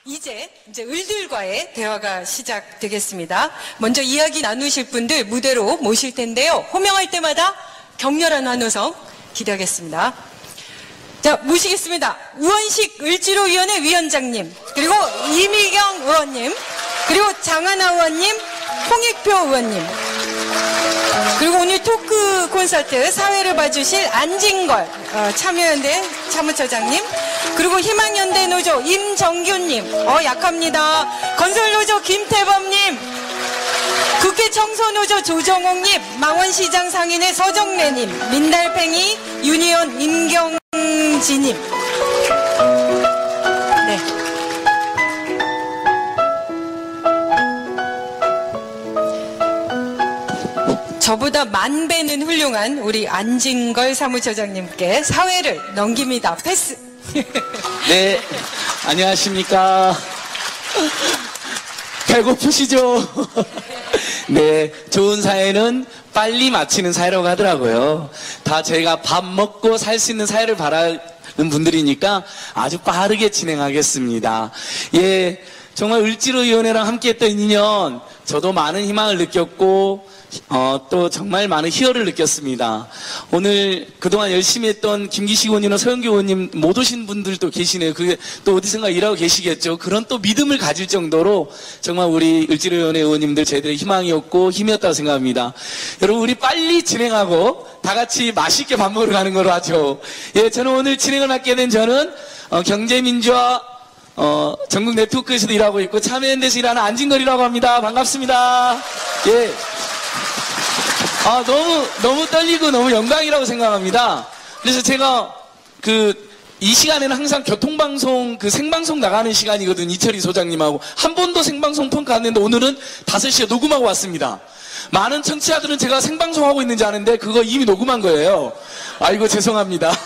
이제 을들과의 대화가 시작되겠습니다. 먼저 이야기 나누실 분들 무대로 모실 텐데요. 호명할 때마다 격렬한 환호성 기대하겠습니다. 자, 모시겠습니다. 우원식 을지로위원회 위원장님, 그리고 이미경 의원님, 그리고 장하나 의원님, 홍익표 의원님, 그리고 오늘 토크 콘서트 사회를 봐주실 안진걸 참여연대 사무처장님, 그리고 희망연대 노조 임정균님, 약합니다. 건설노조 김태범님, 국회 청소노조 조정옥님, 망원시장 상인회 서정래님, 민달팽이 유니온 임경진님. 네. 저보다 만 배는 훌륭한 우리 안진걸 사무처장님께 사회를 넘깁니다. 패스. 네, 안녕하십니까. 배고프시죠? 네, 좋은 사회는 빨리 마치는 사회라고 하더라고요. 다 저희가 밥 먹고 살 수 있는 사회를 바라는 분들이니까 아주 빠르게 진행하겠습니다. 예, 정말 을지로위원회랑 함께했던 2년 저도 많은 희망을 느꼈고 또 정말 많은 희열을 느꼈습니다. 오늘 그동안 열심히 했던 김기식 의원이나 서영교 의원님 못 오신 분들도 계시네요. 그게 또 어디선가 일하고 계시겠죠. 그런 또 믿음을 가질 정도로 정말 우리 을지로위원회 의원님들 저희들의 희망이었고 힘이었다고 생각합니다. 여러분, 우리 빨리 진행하고 다 같이 맛있게 밥 먹으러 가는 걸로 하죠. 예, 저는 오늘 진행을 맡게 된 저는 경제민주화 전국 네트워크에서도 일하고 있고 참여연대에서 일하는 안진걸이라고 합니다. 반갑습니다. 예. 너무 떨리고 너무 영광이라고 생각합니다. 그래서 제가 이 시간에는 항상 교통방송 생방송 나가는 시간이거든요. 이철희 소장님하고 한 번도 생방송 펑크 안 했는데 오늘은 5시에 녹음하고 왔습니다. 많은 청취자들은 제가 생방송하고 있는지 아는데 그거 이미 녹음한 거예요. 아이고 죄송합니다.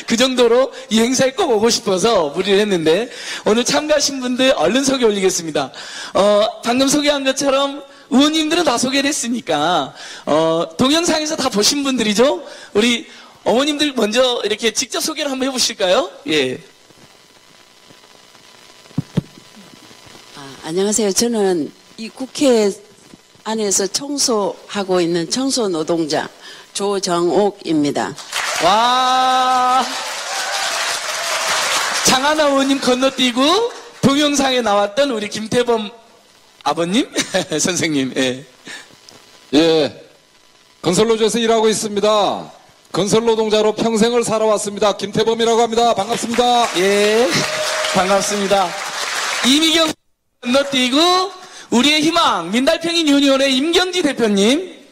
그 정도로 이 행사에 꼭 오고 싶어서 무리를 했는데 오늘 참가하신 분들 얼른 소개 올리겠습니다. 방금 소개한 것처럼 의원님들은 다 소개를 했으니까 동영상에서 다 보신 분들이죠. 우리 어머님들 먼저 이렇게 직접 소개를 한번 해보실까요? 예. 안녕하세요. 저는 이 국회 안에서 청소하고 있는 청소노동자 조정옥입니다. 와, 장하나 의원님 건너뛰고 동영상에 나왔던 우리 김태범 아버님? 선생님, 예. 예. 건설노조에서 일하고 있습니다. 건설노동자로 평생을 살아왔습니다. 김태범이라고 합니다. 반갑습니다. 예. 반갑습니다. 이미경 건너뛰고 우리의 희망, 민달팽이 유니온의 임경지 대표님.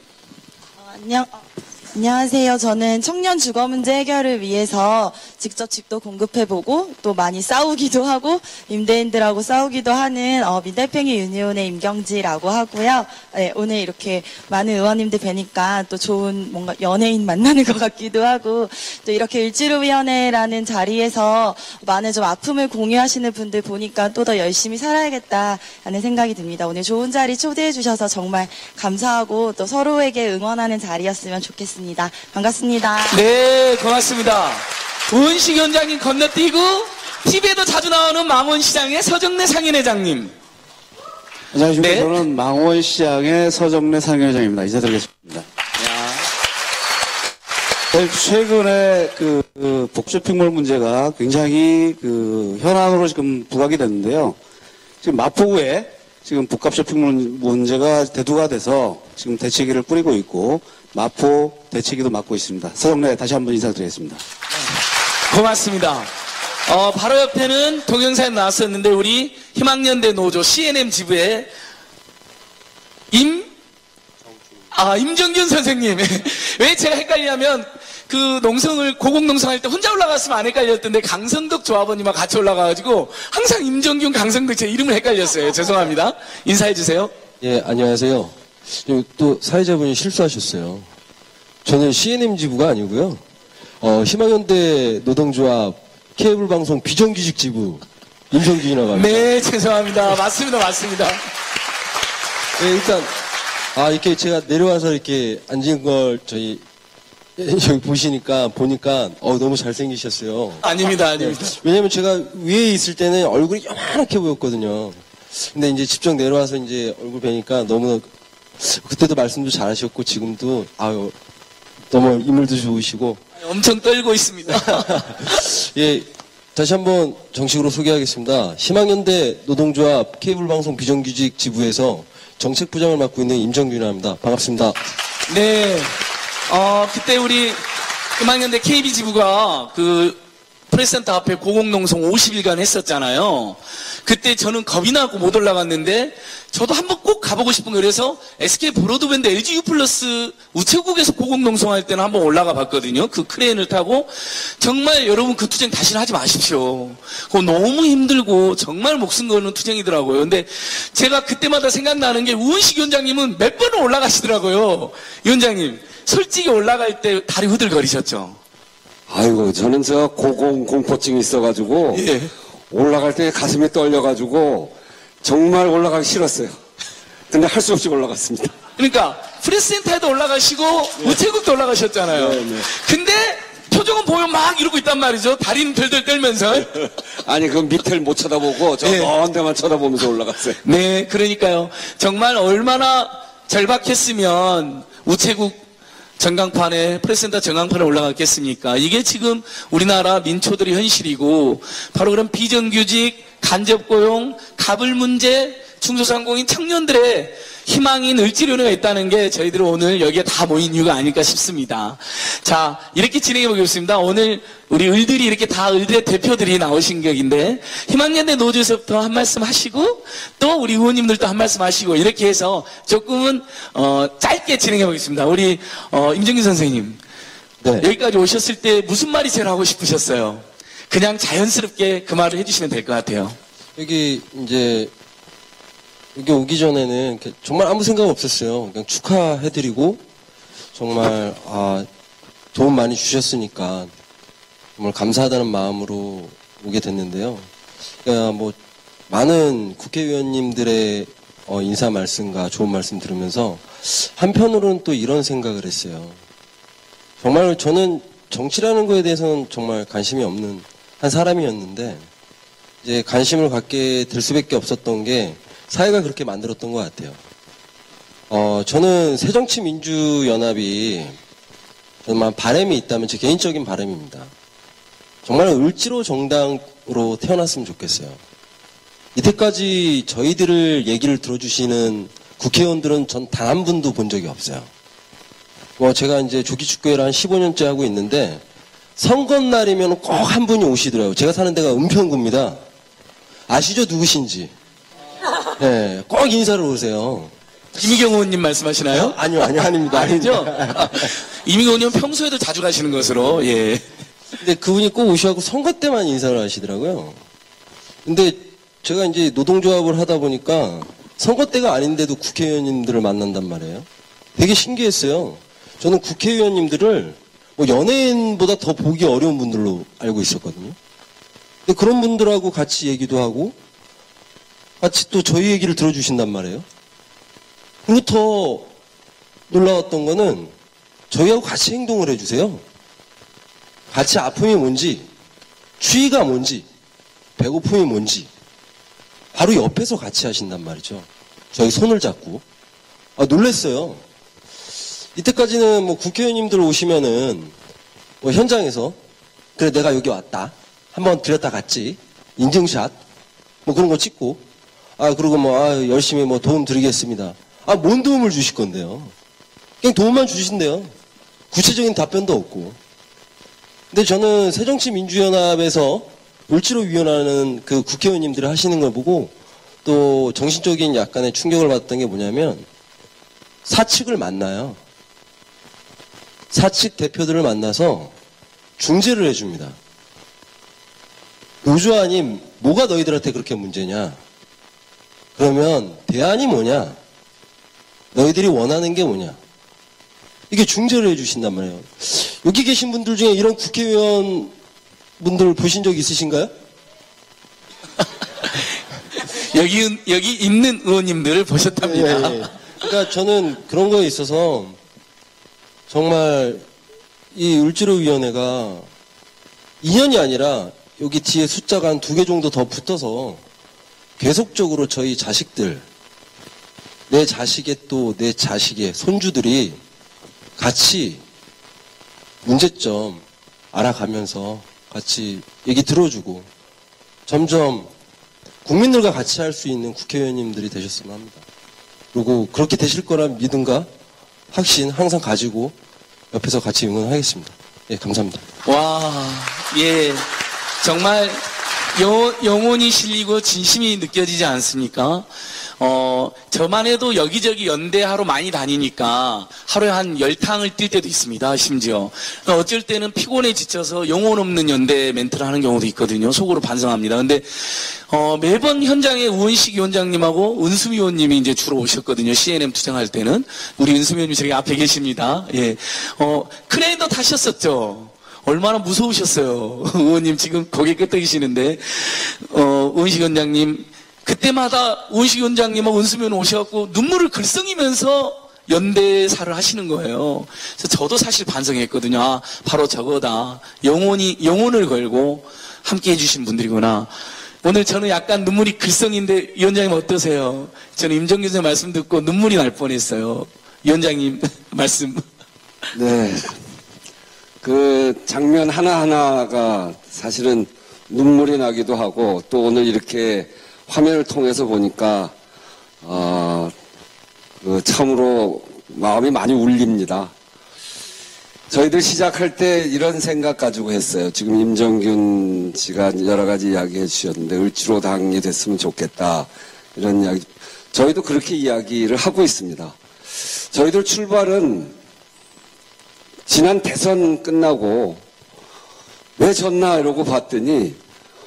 안녕하세요. 저는 청년 주거 문제 해결을 위해서 직접 집도 공급해보고 또 많이 싸우기도 하고 임대인들하고 싸우기도 하는 민달팽이 유니온의 임경지라고 하고요. 네, 오늘 이렇게 많은 의원님들 뵈니까 또 좋은 뭔가 연예인 만나는 것 같기도 하고 또 이렇게 을지로위원회라는 자리에서 많은 좀 아픔을 공유하시는 분들 보니까 또 더 열심히 살아야겠다라는 생각이 듭니다. 오늘 좋은 자리 초대해 주셔서 정말 감사하고 또 서로에게 응원하는 자리였으면 좋겠습니다. 반갑습니다. 네, 고맙습니다. 우원식 위원장님 건너뛰고 TV에도 자주 나오는 망원시장의 서정래 상인회장님. 안녕하십니까. 네. 저는 망원시장의 서정래 상인회장입니다. 인사드리겠습니다. 최근에 복쇼핑몰 문제가 굉장히 현안으로 지금 부각이 됐는데요. 지금 마포구에 지금 복합 쇼핑몰 문제가 대두가 돼서 지금 대책위를 뿌리고 있고 마포 대책위도 맡고 있습니다. 서정래 다시 한번 인사드리겠습니다. 고맙습니다. 바로 옆에는 동영상에 나왔었는데 우리 희망연대 노조 CNM 지부의 임정균 선생님. 왜 제가 헷갈리냐면 고공농성 할 때 혼자 올라갔으면 안 헷갈렸던데 강성덕 조합원님하고 같이 올라가가지고 항상 임정균, 강성덕 제 이름을 헷갈렸어요. 죄송합니다. 인사해주세요. 예, 안녕하세요. 또 사회자분이 실수하셨어요. 저는 CNM 지부가 아니고요. 희망연대 노동조합 케이블 방송 비정규직 지부 임성균이라고 합니다. 네, 죄송합니다. 맞습니다. 네, 일단 이렇게 제가 내려와서 이렇게 앉은 걸 저희 여기 보니까 너무 잘생기셨어요. 아닙니다, 아닙니다. 왜냐면 제가 위에 있을 때는 얼굴이 요만하게 보였거든요. 근데 이제 직접 내려와서 이제 얼굴 뵈니까 너무, 그때도 말씀도 잘하셨고, 지금도, 너무 인물도 좋으시고. 엄청 떨고 있습니다. 예, 다시 한번 정식으로 소개하겠습니다. 희망연대 노동조합 케이블방송 비정규직 지부에서 정책부장을 맡고 있는 임정균입니다. 반갑습니다. 네. 그때 우리 희망연대 KB 지부가 프레스센터 앞에 고공농성 50일간 했었잖아요. 그때 저는 겁이 나고 못 올라갔는데 저도 한번 꼭 가보고 싶은 거예요. 그래서 SK 브로드밴드 LG U 플러스 우체국에서 고공농성할 때는 한번 올라가 봤거든요. 그 크레인을 타고. 정말 여러분 그 투쟁 다시는 하지 마십시오. 그거 너무 힘들고 정말 목숨 거는 투쟁이더라고요. 근데 제가 그때마다 생각나는 게 우은식 위원장님은 몇 번은 올라가시더라고요. 위원장님 솔직히 올라갈 때 다리 후들거리셨죠? 아이고, 저는 공포증이 있어가지고, 예. 올라갈 때 가슴이 떨려가지고, 정말 올라가기 싫었어요. 근데 할 수 없이 올라갔습니다. 그러니까, 프레스센터에도 올라가시고, 우체국도 올라가셨잖아요. 네, 네. 근데, 표정은 보면 막 이러고 있단 말이죠. 다리는 덜덜 떨면서. 아니, 그 밑을 못 쳐다보고, 저 예. 먼 데만 쳐다보면서 올라갔어요. 네, 그러니까요. 정말 얼마나 절박했으면, 우체국 전광판에 프레스센터 전광판에 올라갔겠습니까? 이게 지금 우리나라 민초들의 현실이고 바로 그런 비정규직, 간접고용, 가불 문제, 중소상공인 청년들의 희망인 을지로가 있다는 게 저희들은 오늘 여기에 다 모인 이유가 아닐까 싶습니다. 자, 이렇게 진행해 보겠습니다. 오늘 우리 을들이 이렇게 다 을들의 대표들이 나오신 격인데 희망연대 노조에서부터 한 말씀 하시고 또 우리 의원님들도 한 말씀 하시고 이렇게 해서 조금은 짧게 진행해 보겠습니다. 우리 임정균 선생님 네. 여기까지 오셨을 때 무슨 말이 제일 하고 싶으셨어요? 그냥 자연스럽게 그 말을 해주시면 될 것 같아요. 여기 오기 전에는 정말 아무 생각 없었어요. 그냥 축하해드리고 정말 도움 많이 주셨으니까 정말 감사하다는 마음으로 오게 됐는데요. 그러니까 뭐 많은 국회의원님들의 인사 말씀과 좋은 말씀 들으면서 한편으로는 또 이런 생각을 했어요. 정말 저는 정치라는 거에 대해서는 정말 관심이 없는 한 사람이었는데 이제 관심을 갖게 될 수밖에 없었던 게 사회가 그렇게 만들었던 것 같아요. 저는 새정치민주연합이 정말 바람이 있다면 제 개인적인 바람입니다. 정말 을지로 정당으로 태어났으면 좋겠어요. 이때까지 저희들을 얘기를 들어주시는 국회의원들은 전 단 한 분도 본 적이 없어요. 제가 이제 조기축구회를 한 15년째 하고 있는데 선거날이면 꼭 한 분이 오시더라고요. 제가 사는 데가 은평구입니다. 아시죠? 누구신지. 네, 꼭 인사를 오세요. 이미경 의원님 말씀하시나요? 아니요, 아닙니다. 아니죠? 이미경 의원님은 평소에도 자주 가시는 것으로, 예. 근데 그분이 꼭 오셔갖고 선거 때만 인사를 하시더라고요. 근데 제가 이제 노동조합을 하다 보니까 선거 때가 아닌데도 국회의원님들을 만난단 말이에요. 되게 신기했어요. 저는 국회의원님들을 뭐 연예인보다 더 보기 어려운 분들로 알고 있었거든요. 근데 그런 분들하고 같이 얘기도 하고 같이 또 저희 얘기를 들어주신단 말이에요. 그리고 더 놀라웠던 거는 저희하고 같이 행동을 해주세요. 같이 아픔이 뭔지, 추위가 뭔지, 배고픔이 뭔지 바로 옆에서 같이 하신단 말이죠. 저희 손을 잡고. 놀랬어요. 이때까지는 뭐 국회의원님들 오시면은 뭐 현장에서 그래 내가 여기 왔다. 한번 들였다 갔지. 인증샷 뭐 그런 거 찍고 그리고 열심히 뭐 도움 드리겠습니다. 뭔 도움을 주실 건데요? 그냥 도움만 주신대요. 구체적인 답변도 없고. 근데 저는 새정치민주연합에서 을지로 위원하는 그 국회의원님들이 하시는 걸 보고 또 정신적인 약간의 충격을 받았던 게 뭐냐면 사측을 만나요. 사측 대표들을 만나서 중재를 해줍니다. 노조아님 뭐가 너희들한테 그렇게 문제냐? 그러면 대안이 뭐냐? 너희들이 원하는 게 뭐냐? 이게 중재를 해주신단 말이에요. 여기 계신 분들 중에 이런 국회의원 분들 보신 적 있으신가요? 여기 있는 의원님들을 보셨답니다. 예. 그러니까 저는 그런 거에 있어서 정말 이 을지로위원회가 2년이 아니라 여기 뒤에 숫자가 한 2개 정도 더 붙어서 계속적으로 저희 자식들, 내 자식의 또 내 자식의 손주들이 같이 문제점 알아가면서 같이 얘기 들어주고 점점 국민들과 같이 할 수 있는 국회의원님들이 되셨으면 합니다. 그리고 그렇게 되실 거란 믿음과 확신 항상 가지고 옆에서 같이 응원하겠습니다. 예, 감사합니다. 와, 예. 정말 영혼이 실리고 진심이 느껴지지 않습니까? 저만 해도 여기저기 연대하러 많이 다니니까 하루에 한 10탕을 뛸 때도 있습니다, 심지어. 어쩔 때는 피곤해 지쳐서 영혼 없는 연대 멘트를 하는 경우도 있거든요. 속으로 반성합니다. 근데, 매번 현장에 우원식 위원장님하고 은수미 의원님이 이제 주로 오셨거든요. CNM 투쟁할 때는. 우리 은수미 의원님 저기 앞에 계십니다. 예. 크레인도 타셨었죠. 얼마나 무서우셨어요. 의원님 지금 고개 끄덕이시는데, 우원식 위원장님, 그때마다 우원식 위원장님하고 은수미 의원 오셔갖고 눈물을 글썽이면서 연대사를 하시는 거예요. 그래서 저도 사실 반성했거든요. 아, 바로 저거다. 영혼을 걸고 함께 해주신 분들이구나. 오늘 저는 약간 눈물이 글썽인데 위원장님 어떠세요? 저는 임정규 선생님 말씀 듣고 눈물이 날 뻔했어요. 위원장님 말씀. 네. 그 장면 하나하나가 사실은 눈물이 나기도 하고 또 오늘 이렇게 화면을 통해서 보니까 참으로 마음이 많이 울립니다. 저희들 시작할 때 이런 생각 가지고 했어요. 지금 임정균 씨가 여러 가지 이야기해 주셨는데 을지로당이 됐으면 좋겠다 이런 이야기. 저희도 그렇게 이야기를 하고 있습니다. 저희들 출발은 지난 대선 끝나고 왜 졌나 이러고 봤더니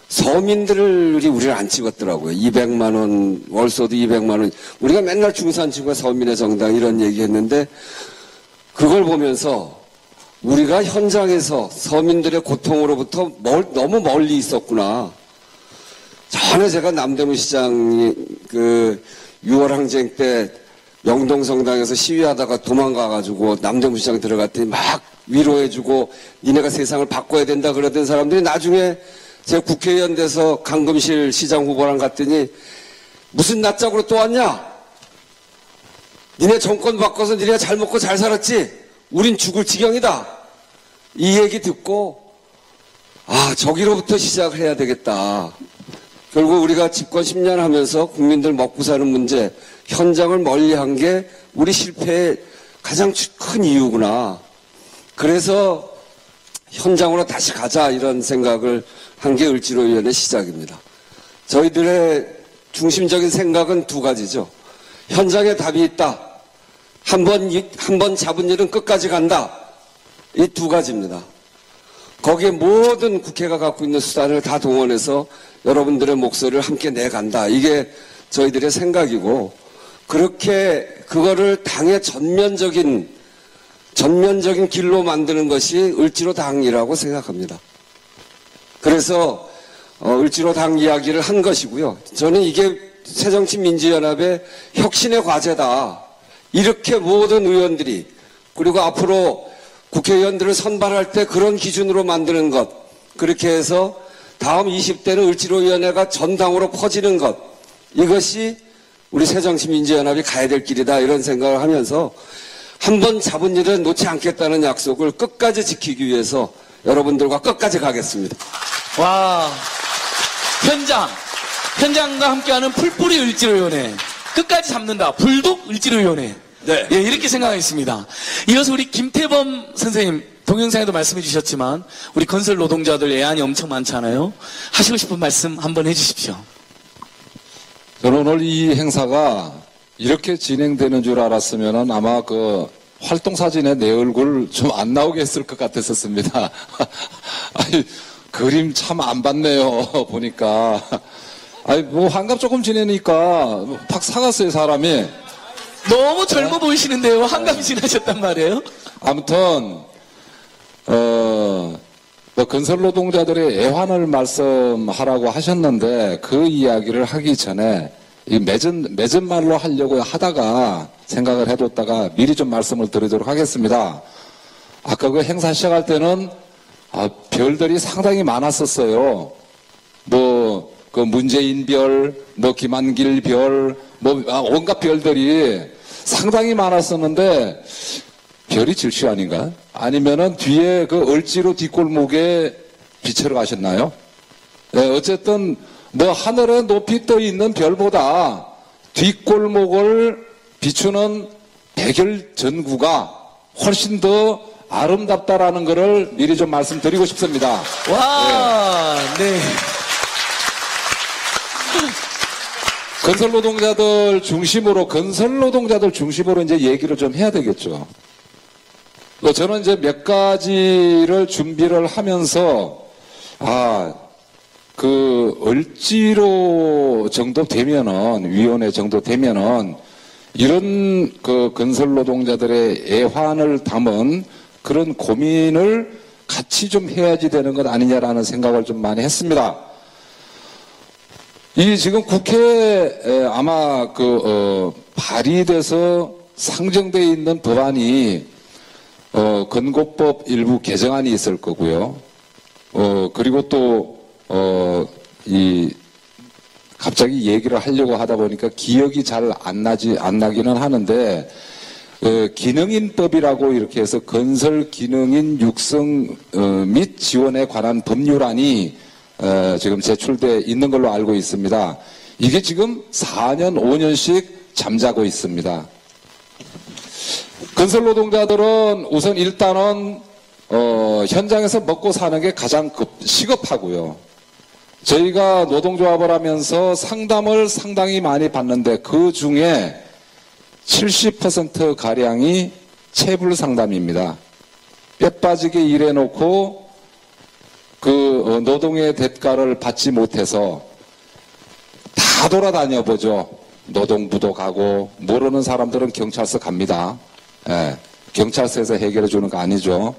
서민들이 우리를 안 찍었더라고요. 200만 원, 월소도 200만 원. 우리가 맨날 중산층과 서민의 정당 이런 얘기했는데 그걸 보면서 우리가 현장에서 서민들의 고통으로부터 너무 멀리 있었구나. 전에 제가 남대문 시장이 그 6월 항쟁 때 영동성당에서 시위하다가 도망가가지고 남대문 시장 들어갔더니 막 위로해주고 니네가 세상을 바꿔야 된다 그러던 사람들이 나중에 제가 국회의원 돼서 강금실 시장 후보랑 갔더니 무슨 낯짝으로 또 왔냐? 니네 정권 바꿔서 니네가 잘 먹고 잘 살았지? 우린 죽을 지경이다. 이 얘기 듣고 저기로부터 시작을 해야 되겠다. 결국 우리가 집권 10년 하면서 국민들 먹고 사는 문제, 현장을 멀리한 게 우리 실패의 가장 큰 이유구나. 그래서 현장으로 다시 가자 이런 생각을 한 게 을지로위원회 시작입니다. 저희들의 중심적인 생각은 두 가지죠. 현장에 답이 있다. 한 번 잡은 일은 끝까지 간다. 이 두 가지입니다. 거기에 모든 국회가 갖고 있는 수단을 다 동원해서 여러분들의 목소리를 함께 내간다. 이게 저희들의 생각이고 그렇게 그거를 당의 전면적인 길로 만드는 것이 을지로당이라고 생각합니다. 그래서 을지로당 이야기를 한 것이고요. 저는 이게 새정치민주연합의 혁신의 과제다. 이렇게 모든 의원들이 그리고 앞으로 국회의원들을 선발할 때 그런 기준으로 만드는 것, 그렇게 해서 다음 20대는 을지로위원회가 전당으로 퍼지는 것, 이것이 우리 새정치민주연합이 가야 될 길이다 이런 생각을 하면서 한 번 잡은 일은 놓지 않겠다는 약속을 끝까지 지키기 위해서 여러분들과 끝까지 가겠습니다. 와, 현장과 함께하는 풀뿌리 을지로위원회 끝까지 잡는다. 불독 을지로위원회. 네. 예, 이렇게 생각하겠습니다. 이어서 우리 김태범 선생님 동영상에도 말씀해 주셨지만 우리 건설 노동자들 애안이 엄청 많잖아요. 하시고 싶은 말씀 한번 해주십시오. 저는 오늘 이 행사가 이렇게 진행되는 줄 알았으면 아마 그 활동사진에 내 얼굴 좀 안 나오게 했을 것 같았었습니다. 아니, 그림 참 안 봤네요, 보니까. 아니, 뭐, 환갑 조금 지내니까 팍 사갔어요, 사람이. 너무 젊어 보이시는데요. 한갑이 지나셨단 말이에요. 아무튼, 건설 노동자들의 애환을 말씀하라고 하셨는데 그 이야기를 하기 전에 이 맺은 말로 하려고 하다가 생각을 해뒀다가 미리 좀 말씀을 드리도록 하겠습니다. 아까 그 행사 시작할 때는 별들이 상당히 많았었어요. 뭐 그 문재인 별, 뭐 김한길 별, 뭐 온갖 별들이 상당히 많았었는데 별이 질시 아닌가? 아니면은 뒤에 그 을지로 뒷골목에 비치러 가셨나요? 네, 어쨌든 뭐 하늘에 높이 떠 있는 별보다 뒷골목을 비추는 백열전구가 훨씬 더 아름답다라는 것을 미리 좀 말씀드리고 싶습니다. 와, 네. 건설 노동자들 중심으로 이제 얘기를 좀 해야 되겠죠. 저는 이제 몇 가지를 준비를 하면서, 그, 을지로 정도 되면은, 위원회 정도 되면은, 이런 그 건설 노동자들의 애환을 담은 그런 고민을 같이 좀 해야지 되는 것 아니냐라는 생각을 좀 많이 했습니다. 이 지금 국회에 아마 발의돼서 상정되어 있는 법안이 건고법 일부 개정안이 있을 거고요. 그리고 또 갑자기 얘기를 하려고 하다 보니까 기억이 잘 안 나기는 하는데 기능인법이라고 이렇게 해서 건설 기능인 육성 및 지원에 관한 법률안이 지금 제출돼 있는 걸로 알고 있습니다. 이게 지금 4년, 5년씩 잠자고 있습니다. 건설 노동자들은 우선 일단은 현장에서 먹고 사는 게 가장 시급하고요. 저희가 노동조합을 하면서 상담을 상당히 많이 받는데 그 중에 70%가량이 체불 상담입니다. 뼈 빠지게 일해놓고 그 노동의 대가를 받지 못해서 다 돌아다녀 보죠. 노동부도 가고 모르는 사람들은 경찰서 갑니다. 예, 경찰서에서 해결해 주는 거 아니죠.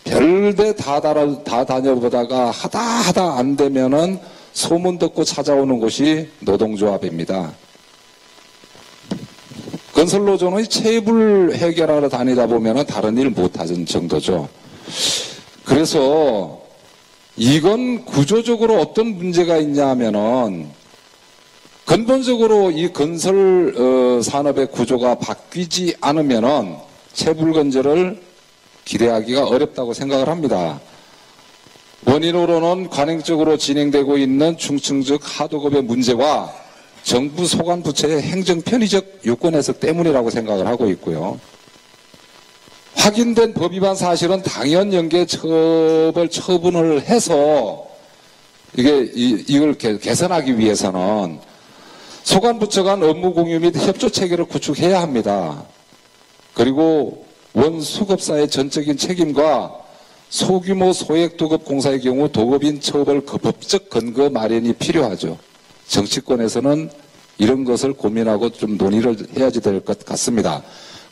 별데 다 다녀보다가 하다 안 되면은 소문 듣고 찾아오는 곳이 노동조합입니다. 건설노조는 체불 해결하러 다니다 보면은 다른 일 못하는 정도죠. 그래서 이건 구조적으로 어떤 문제가 있냐 하면은 근본적으로 이 건설 산업의 구조가 바뀌지 않으면은 체불 건절을 기대하기가 어렵다고 생각을 합니다. 원인으로는 관행적으로 진행되고 있는 중층적 하도급의 문제와 정부 소관 부처의 행정 편의적 요건 해석 때문이라고 생각을 하고 있고요. 확인된 법 위반 사실은 당연 연계 처분을 해서 이걸 개선하기 위해서는 소관 부처 간 업무 공유 및 협조 체계를 구축해야 합니다. 그리고 원수급사의 전적인 책임과 소규모 소액 도급 공사의 경우 도급인 처벌 법적 근거 마련이 필요하죠. 정치권에서는 이런 것을 고민하고 좀 논의를 해야지 될 것 같습니다.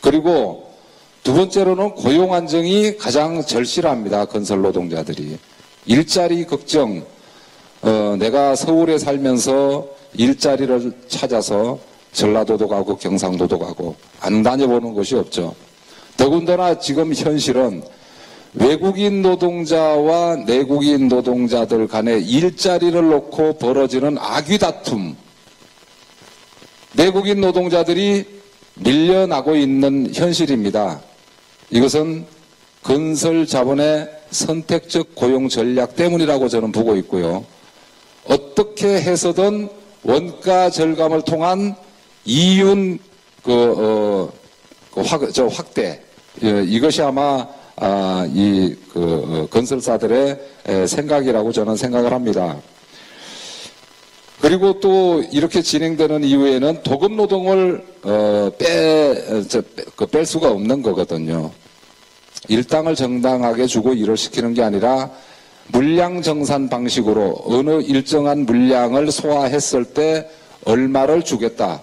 그리고 두 번째로는 고용 안정이 가장 절실합니다. 건설 노동자들이. 일자리 걱정, 내가 서울에 살면서 일자리를 찾아서 전라도도 가고 경상도도 가고 안 다녀보는 곳이 없죠. 더군다나 지금 현실은 외국인 노동자와 내국인 노동자들 간의 일자리를 놓고 벌어지는 악의 다툼, 내국인 노동자들이 밀려나고 있는 현실입니다. 이것은 건설 자본의 선택적 고용 전략 때문이라고 저는 보고 있고요. 어떻게 해서든 원가 절감을 통한 이윤 확대, 이것이 아마 건설사들의 생각이라고 저는 생각을 합니다. 그리고 또 이렇게 진행되는 이후에는 도급 노동을 뺄 수가 없는 거거든요. 일당을 정당하게 주고 일을 시키는 게 아니라 물량 정산 방식으로 어느 일정한 물량을 소화했을 때 얼마를 주겠다.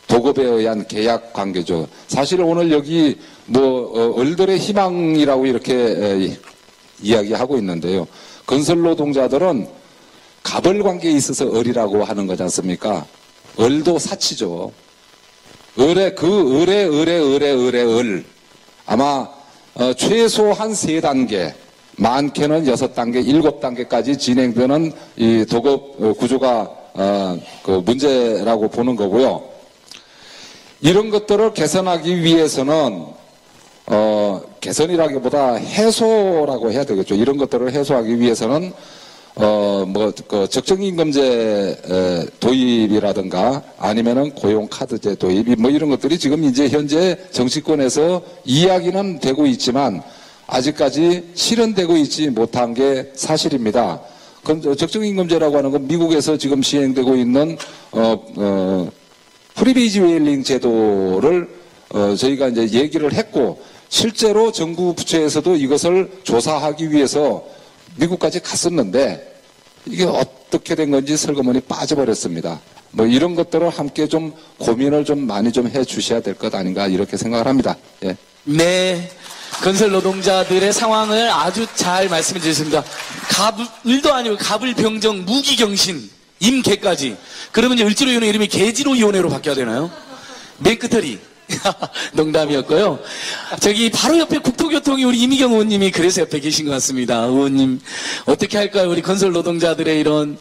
도급에 의한 계약 관계죠. 사실 오늘 여기 을들의 희망이라고 이렇게 이야기하고 있는데요. 건설 노동자들은 갑을 관계에 있어서 을이라고 하는 거지 않습니까? 을도 사치죠. 을의 을. 아마 최소한 3단계, 많게는 6단계, 7단계까지 진행되는 이 도급 구조가 그 문제라고 보는 거고요. 이런 것들을 개선하기 위해서는 개선이라기보다 해소라고 해야 되겠죠. 이런 것들을 해소하기 위해서는 그 적정임금제 도입이라든가 아니면은 고용카드제 도입 뭐 이런 것들이 지금 이제 현재 정치권에서 이야기는 되고 있지만 아직까지 실현되고 있지 못한 게 사실입니다. 적정임금제라고 하는 건 미국에서 지금 시행되고 있는 프리비지 웨일링 제도를 저희가 이제 얘기를 했고 실제로 정부 부처에서도 이것을 조사하기 위해서 미국까지 갔었는데 이게 어떻게 된 건지 슬그머니 빠져버렸습니다. 뭐 이런 것들을 함께 좀 고민을 좀 많이 좀 해 주셔야 될 것 아닌가 이렇게 생각을 합니다. 예. 네. 건설 노동자들의 상황을 아주 잘 말씀해 주셨습니다. 을도 아니고 갑을병정, 무기경신, 임개까지. 그러면 이제 을지로위원회 이름이 개지로위원회로 바뀌어야 되나요? 맨 끝털이. 농담이었고요. 저기 바로 옆에 국토교통이 우리 이미경 의원님이 그래서 옆에 계신 것 같습니다. 의원님 어떻게 할까요? 우리 건설 노동자들의 이런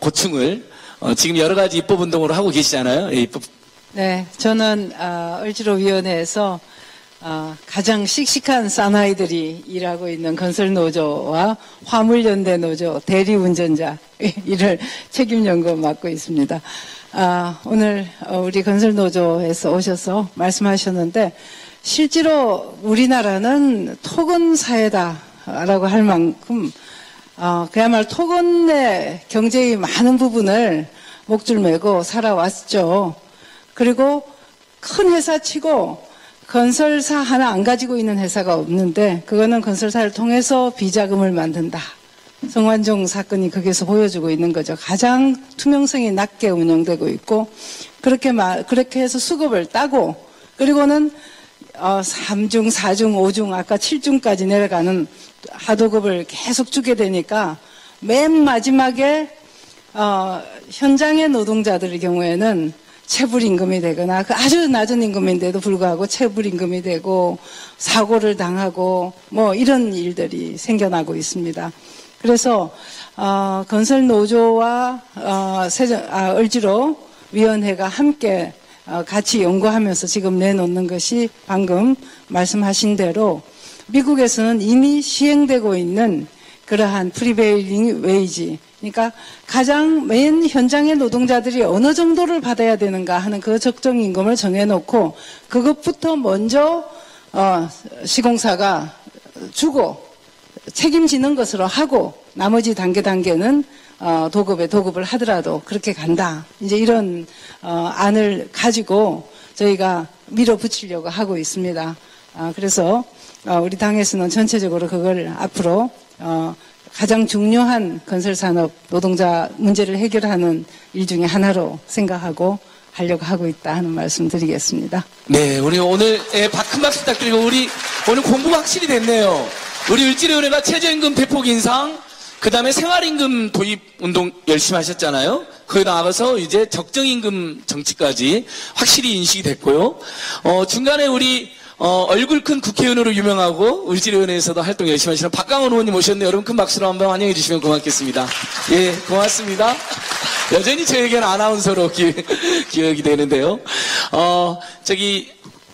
고충을 지금 여러 가지 입법운동으로 하고 계시잖아요. 예, 입법. 네, 저는 을지로위원회에서 가장 씩씩한 사나이들이 일하고 있는 건설노조와 화물연대 노조 대리운전자 일을 책임연구원 맡고 있습니다. 오늘 우리 건설노조에서 오셔서 말씀하셨는데 실제로 우리나라는 토건 사회다라고 할 만큼 그야말로 토건의 경제의 많은 부분을 목줄 메고 살아왔죠. 그리고 큰 회사치고 건설사 하나 안 가지고 있는 회사가 없는데 그거는 건설사를 통해서 비자금을 만든다. 성완종 사건이 거기서 보여주고 있는 거죠. 가장 투명성이 낮게 운영되고 있고 그렇게 해서 수급을 따고 그리고는 3중, 4중, 5중 아까 7중까지 내려가는 하도급을 계속 주게 되니까 맨 마지막에 현장의 노동자들의 경우에는 체불임금이 되거나 아주 낮은 임금인데도 불구하고 체불임금이 되고 사고를 당하고 뭐 이런 일들이 생겨나고 있습니다. 그래서 건설노조와 을지로 위원회가 함께 같이 연구하면서 지금 내놓는 것이 방금 말씀하신 대로 미국에서는 이미 시행되고 있는 그러한 프리베일링 웨이지 그러니까 가장 맨 현장의 노동자들이 어느 정도를 받아야 되는가 하는 그 적정 임금을 정해놓고 그것부터 먼저 시공사가 주고 책임지는 것으로 하고 나머지 단계는 도급을 하더라도 그렇게 간다. 이제 이런 안을 가지고 저희가 밀어붙이려고 하고 있습니다. 그래서 우리 당에서는 전체적으로 그걸 앞으로 가장 중요한 건설산업 노동자 문제를 해결하는 일 중에 하나로 생각하고 하려고 하고 있다 하는 말씀 드리겠습니다. 네, 우리 오늘 큰 박수 부탁드리고 우리 오늘 공부가 확실히 됐네요. 우리 을지로위원회가 최저임금 대폭 인상, 그 다음에 생활임금 도입 운동 열심히 하셨잖아요. 거기 나가서 이제 적정임금 정치까지 확실히 인식이 됐고요. 중간에 우리 얼굴 큰 국회의원으로 유명하고 을지로위원회에서도 활동 열심히 하시는 박강원 의원님 오셨는데 여러분 큰 박수로 한번 환영해 주시면 고맙겠습니다. 예, 고맙습니다. 여전히 저에게는 아나운서로 기억이 되는데요.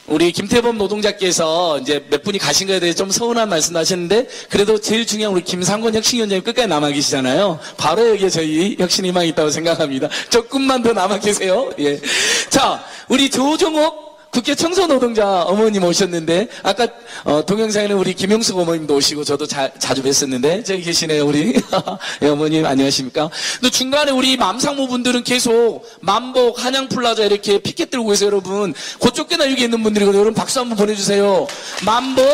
우리 김태범 노동자께서 이제 몇 분이 가신 거에 대해 좀 서운한 말씀도 하셨는데 그래도 제일 중요한 우리 김상권 혁신위원장님 끝까지 남아 계시잖아요. 바로 여기에 저희 혁신희망이 있다고 생각합니다. 조금만 더 남아 계세요. 예. 자, 우리 조종옥 국회 청소노동자 어머님 오셨는데 아까 동영상에는 우리 김용숙 어머님도 오시고 저도 자주 뵀었는데 저기 계시네요 우리 예, 어머님 안녕하십니까. 또 중간에 우리 맘상무 분들은 계속 만복 한양플라자 이렇게 피켓 들고 계세요 여러분. 그쪽 꽤나 여기 있는 분들이거든요. 여러분 박수 한번 보내주세요. 만복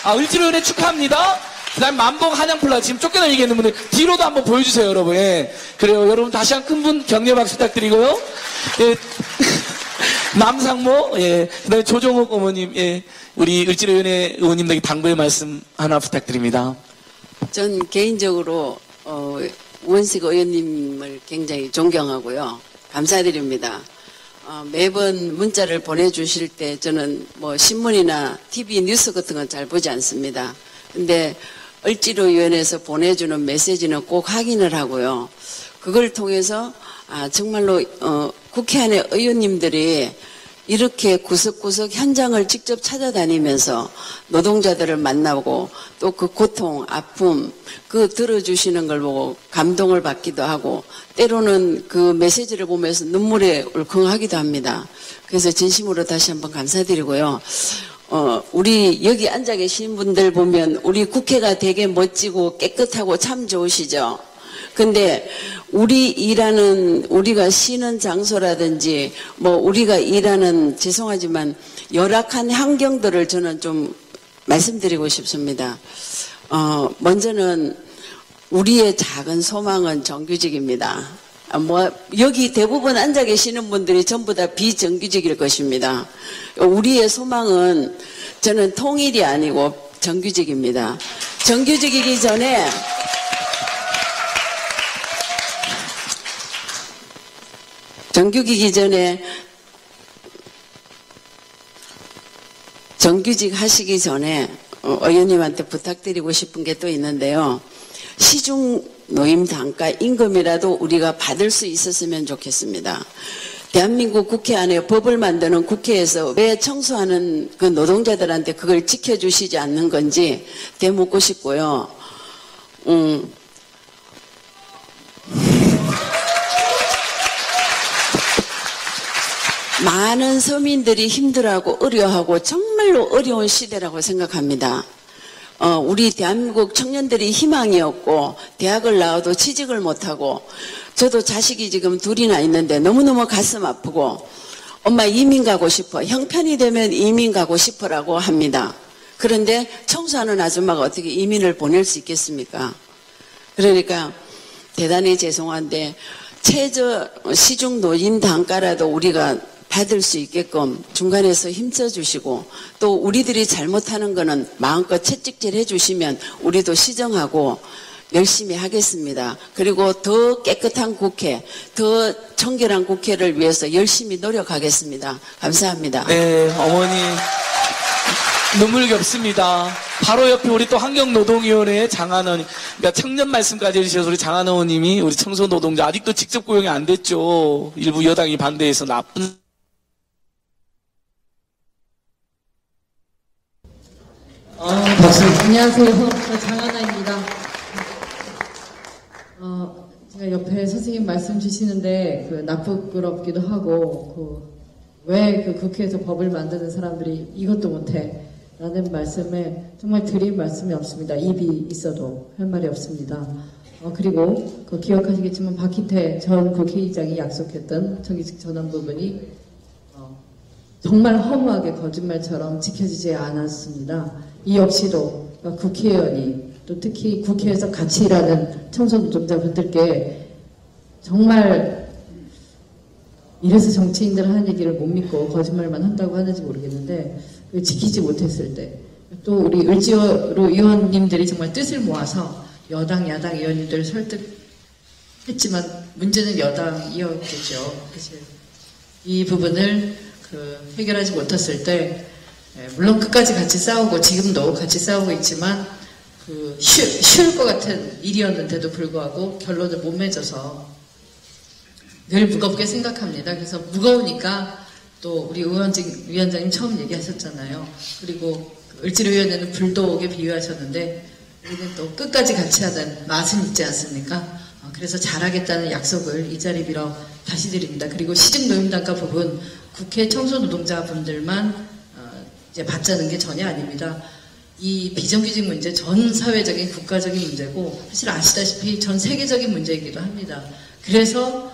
을지로위원회 축하합니다. 그 다음에 만복 한양플라자 지금 쫓겨나 얘기했는 분들 뒤로도 한번 보여주세요 여러분. 예. 그래요 여러분 다시 한 큰 분 격려 박수 부탁드리고요. 예. 남상모, 예. 그 다음에 조정옥 어머님, 예. 우리 을지로위원회 의원님들에게 당부의 말씀 하나 부탁드립니다. 전 개인적으로, 원식 의원님을 굉장히 존경하고요. 감사드립니다. 매번 문자를 보내주실 때 저는 뭐 신문이나 TV 뉴스 같은 건 잘 보지 않습니다. 근데 을지로위원회에서 보내주는 메시지는 꼭 확인을 하고요. 그걸 통해서 정말로 국회 안에 의원님들이 이렇게 구석구석 현장을 직접 찾아다니면서 노동자들을 만나고 또 그 고통, 아픔, 그 들어주시는 걸 보고 감동을 받기도 하고 때로는 그 메시지를 보면서 눈물에 울컥하기도 합니다. 그래서 진심으로 다시 한번 감사드리고요. 우리 여기 앉아 계신 분들 보면 우리 국회가 되게 멋지고 깨끗하고 참 좋으시죠? 근데 우리가 쉬는 장소라든지 뭐 우리가 일하는 죄송하지만 열악한 환경들을 저는 좀 말씀드리고 싶습니다. 먼저는 우리의 작은 소망은 정규직입니다. 여기 대부분 앉아 계시는 분들이 전부 다 비정규직일 것입니다. 우리의 소망은 저는 통일이 아니고 정규직입니다. 정규직이기 전에 정규직 하시기 전에 의원님한테 부탁드리고 싶은 게 또 있는데요. 시중 노임 단가 임금이라도 우리가 받을 수 있었으면 좋겠습니다. 대한민국 국회 안에 법을 만드는 국회에서 왜 청소하는 그 노동자들한테 그걸 지켜주시지 않는 건지 되묻고 싶고요. 많은 서민들이 힘들어하고 어려워하고 정말로 어려운 시대라고 생각합니다. 우리 대한민국 청년들이 희망이 없고 대학을 나와도 취직을 못하고 저도 자식이 지금 둘이나 있는데 너무너무 가슴 아프고 엄마 이민 가고 싶어. 형편이 되면 이민 가고 싶어라고 합니다. 그런데 청소하는 아줌마가 어떻게 이민을 보낼 수 있겠습니까? 그러니까 대단히 죄송한데 최저 시중 노임 단가라도 우리가 받을 수 있게끔 중간에서 힘써 주시고 또 우리들이 잘못하는 거는 마음껏 채찍질 해주시면 우리도 시정하고 열심히 하겠습니다. 그리고 더 깨끗한 국회, 더 청결한 국회를 위해서 열심히 노력하겠습니다. 감사합니다. 네, 어머니 눈물겹습니다. 바로 옆에 우리 또 환경노동위원회의 장한원, 그러니까 청년 말씀까지 해주셔서 우리 장한원 의원님이 우리 청소노동자 아직도 직접 고용이 안 됐죠. 일부 여당이 반대해서 나쁜 박수. 안녕하세요. 저 장하나입니다. 제가 옆에 선생님 말씀 주시는데 나쁘끄럽기도 하고 왜 국회에서 법을 만드는 사람들이 이것도 못해 라는 말씀에 정말 드릴 말씀이 없습니다. 입이 있어도 할 말이 없습니다. 그리고 기억하시겠지만 박희태 전 국회의장이 약속했던 정규직 전환 부분이 정말 허무하게 거짓말처럼 지켜지지 않았습니다. 이 역시도 국회의원이 또 특히 국회에서 같이 일하는 청소노동자분들께 정말 이래서 정치인들 하는 얘기를 못 믿고 거짓말만 한다고 하는지 모르겠는데 지키지 못했을 때 또 우리 을지로 의원님들이 정말 뜻을 모아서 여당 야당 의원님들을 설득했지만 문제는 여당이었겠죠. 그래서 이 부분을 해결하지 못했을 때 물론 끝까지 같이 싸우고 지금도 같이 싸우고 있지만 쉬울 것 같은 일이었는데도 불구하고 결론을 못 맺어서 늘 무겁게 생각합니다. 그래서 무거우니까 또 우리 위원장님 처음 얘기하셨잖아요. 그리고 을지로위원회는 불독에 비유하셨는데 우리는 또 끝까지 같이 하는 맛은 있지 않습니까? 그래서 잘하겠다는 약속을 이 자리 빌어 다시 드립니다. 그리고 시중노임단가 부분 국회 청소노동자분들만 이제 받자는 게 전혀 아닙니다. 이 비정규직 문제 전 사회적인 국가적인 문제고 사실 아시다시피 전 세계적인 문제이기도 합니다. 그래서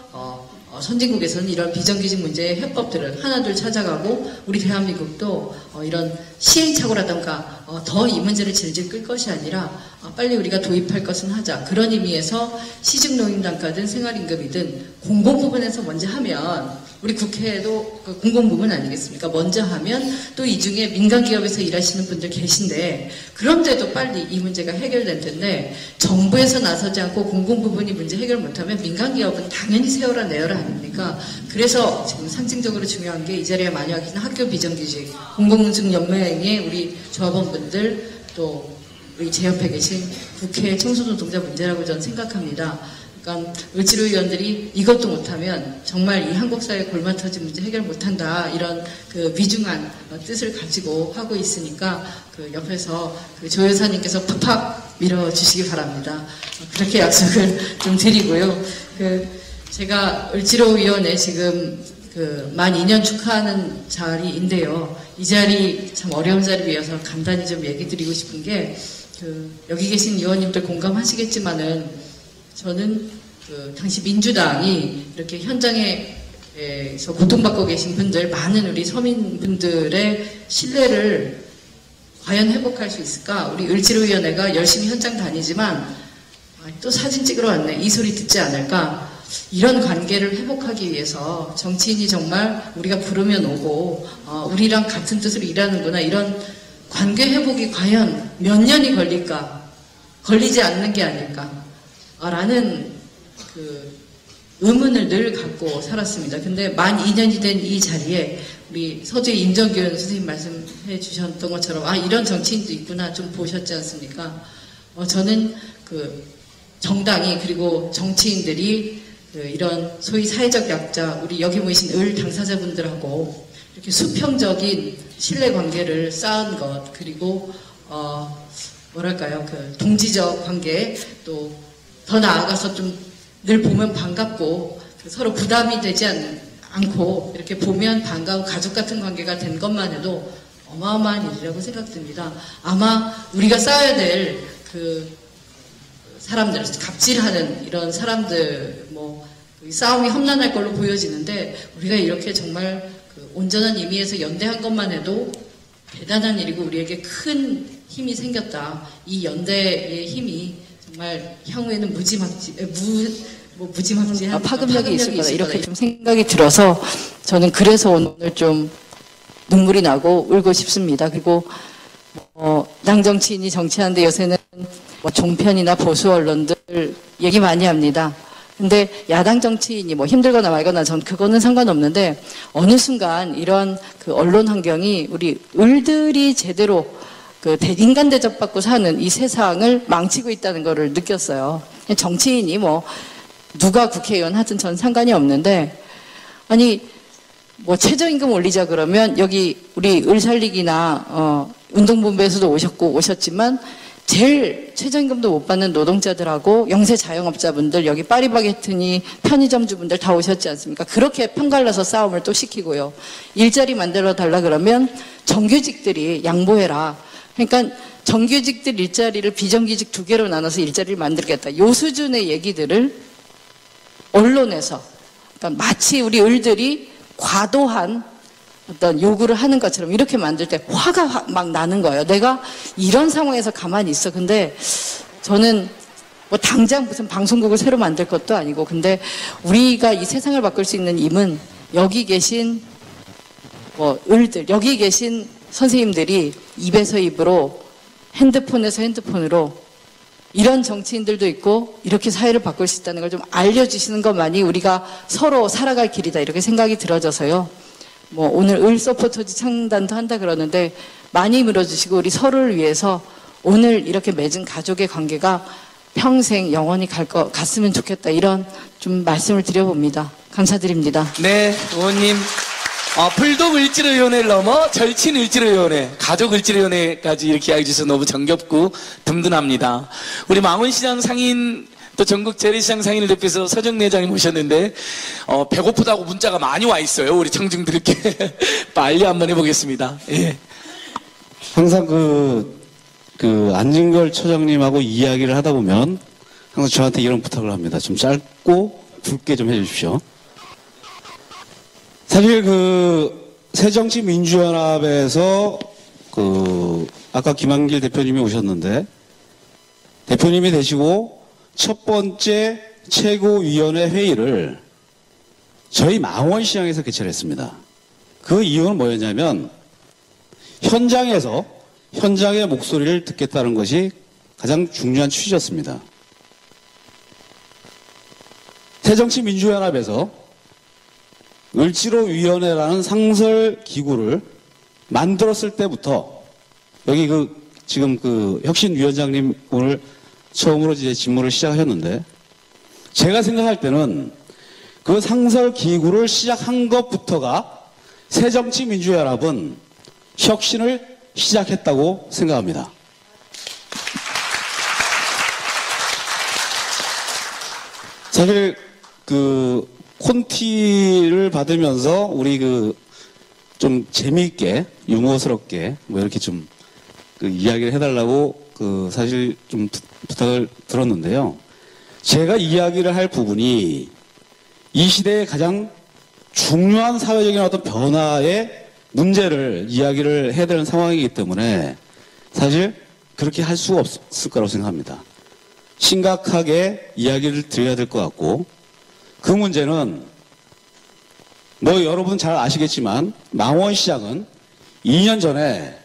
선진국에서는 이런 비정규직 문제의 해법들을 하나둘 찾아가고 우리 대한민국도 이런 시행착오라던가 더 이 문제를 질질 끌 것이 아니라 빨리 우리가 도입할 것은 하자. 그런 의미에서 시중노임단가든 생활임금이든 공공부문에서 먼저 하면 우리 국회에도 공공부문 아니겠습니까? 먼저 하면 또 이 중에 민간기업에서 일하시는 분들 계신데 그런데도 빨리 이 문제가 해결될 텐데 정부에서 나서지 않고 공공부문이 문제 해결 못하면 민간기업은 당연히 세워라 내어라 아닙니까? 않습니까? 그래서 지금 상징적으로 중요한 게 이 자리에 많이 와 계신 학교 비정규직, 공공노동연맹의 우리 조합원분들, 또 우리 제 옆에 계신 국회 청소노동자 문제라고 저는 생각합니다. 그러니까 을지로 의원들이 이것도 못하면 정말 이 한국 사회 골마 터진 문제 해결 못한다, 이런 그 위중한 뜻을 가지고 하고 있으니까 그 옆에서 그 조 여사님께서 팍팍 밀어주시기 바랍니다. 그렇게 약속을 좀 드리고요. 제가 을지로위원회 지금 만 2년 축하하는 자리인데요. 이 자리 참 어려운 자리이어서 간단히 좀 얘기 드리고 싶은 게, 여기 계신 의원님들 공감하시겠지만은 저는 당시 민주당이 이렇게 현장에서 고통받고 계신 분들, 많은 우리 서민분들의 신뢰를 과연 회복할 수 있을까? 우리 을지로위원회가 열심히 현장 다니지만 또 사진 찍으러 왔네, 이 소리 듣지 않을까? 이런 관계를 회복하기 위해서 정치인이 정말 우리가 부르면 오고 우리랑 같은 뜻으로 일하는구나, 이런 관계 회복이 과연 몇 년이 걸릴까? 걸리지 않는 게 아닐까? 라는 의문을 늘 갖고 살았습니다. 근데 만 2년이 된 이 자리에 우리 서주의 임정균 선생님 말씀해 주셨던 것처럼 이런 정치인도 있구나 좀 보셨지 않습니까? 저는 정당이, 그리고 정치인들이 이런 소위 사회적 약자, 우리 여기 모이신 을 당사자분들하고 이렇게 수평적인 신뢰관계를 쌓은 것, 그리고 뭐랄까요, 동지적 관계, 또 더 나아가서 좀 늘 보면 반갑고 서로 부담이 되지 않고 이렇게 보면 반가운 가족 같은 관계가 된 것만 해도 어마어마한 일이라고 생각됩니다. 아마 우리가 쌓아야 될 사람들, 갑질하는 이런 사람들, 싸움이 험난할 걸로 보여지는데, 우리가 이렇게 정말 온전한 의미에서 연대한 것만 해도 대단한 일이고 우리에게 큰 힘이 생겼다. 이 연대의 힘이 정말 향후에는 무지막지한 파급력이 있을 거다, 이렇게 좀 생각이 들어서 저는 그래서 오늘 좀 눈물이 나고 울고 싶습니다. 그리고 당 정치인이 정치하는데 요새는 종편이나 보수 언론들 얘기 많이 합니다. 근데 야당 정치인이 힘들거나 말거나 전 그거는 상관없는데, 어느 순간 이런 언론 환경이 우리 을들이 제대로 인간 대접받고 사는 이 세상을 망치고 있다는 거를 느꼈어요. 정치인이 누가 국회의원 하든 전 상관이 없는데, 최저임금 올리자 그러면 여기 우리 을살리기나 운동본부에서도 오셨지만 제일 최저임금도 못 받는 노동자들하고 영세 자영업자분들, 여기 파리바게트니 편의점주분들 다 오셨지 않습니까? 그렇게 편갈라서 싸움을 또 시키고요. 일자리 만들어 달라 그러면 정규직들이 양보해라. 그러니까 정규직들 일자리를 비정규직 2개로 나눠서 일자리를 만들겠다. 요 수준의 얘기들을 언론에서, 그러니까 마치 우리 을들이 과도한 어떤 요구를 하는 것처럼 이렇게 만들 때 화가 막 나는 거예요. 내가 이런 상황에서 가만히 있어. 근데 저는 당장 무슨 방송국을 새로 만들 것도 아니고, 근데 우리가 이 세상을 바꿀 수 있는 힘은 여기 계신 을들, 여기 계신 선생님들이 입에서 입으로, 핸드폰에서 핸드폰으로 이런 정치인들도 있고 이렇게 사회를 바꿀 수 있다는 걸 좀 알려주시는 것만이 우리가 서로 살아갈 길이다, 이렇게 생각이 들어져서요. 오늘 을 서포터즈 창단도 한다 그러는데 많이 밀어주시고 우리 서로를 위해서 오늘 이렇게 맺은 가족의 관계가 평생 영원히 갔으면 좋겠다, 이런 좀 말씀을 드려봅니다. 감사드립니다. 네, 의원님. 불독 을지로위원회를 넘어 절친 을지로위원회, 가족 을지로위원회까지 이렇게 이야기해 주셔서 너무 정겹고 든든합니다. 우리 망원시장 상인, 또 전국 재래시장 상인을 대표해서 서정래 회장님 모셨는데 배고프다고 문자가 많이 와 있어요. 우리 청중들께 빨리 한번 해보겠습니다. 예. 항상 안진걸 처장님하고 이야기를 하다 보면 항상 저한테 이런 부탁을 합니다. 좀 짧고 굵게 좀 해주십시오. 사실 새정치민주연합에서 아까 김한길 대표님이 오셨는데, 대표님이 되시고 첫 번째 최고위원회 회의를 저희 망원시장에서 개최를 했습니다. 그 이유는 뭐였냐면, 현장의 목소리를 듣겠다는 것이 가장 중요한 취지였습니다. 새정치민주연합에서 을지로위원회라는 상설 기구를 만들었을 때부터 여기 지금 혁신위원장님 오늘 처음으로 이제 직무를 시작하셨는데 제가 생각할 때는 그 상설 기구를 시작한 것부터가 새정치민주연합은 혁신을 시작했다고 생각합니다. 사실 콘티를 받으면서 우리 좀 재미있게 유머스럽게 뭐 이렇게 좀 이야기를 해달라고 사실 좀 부탁을 들었는데요. 제가 이야기를 할 부분이 이 시대의 가장 중요한 사회적인 어떤 변화의 문제를 이야기를 해야 되는 상황이기 때문에 사실 그렇게 할 수가 없을 거라고 생각합니다. 심각하게 이야기를 드려야 될 것 같고 그 문제는 뭐 여러분 잘 아시겠지만 망원시장은 2년 전에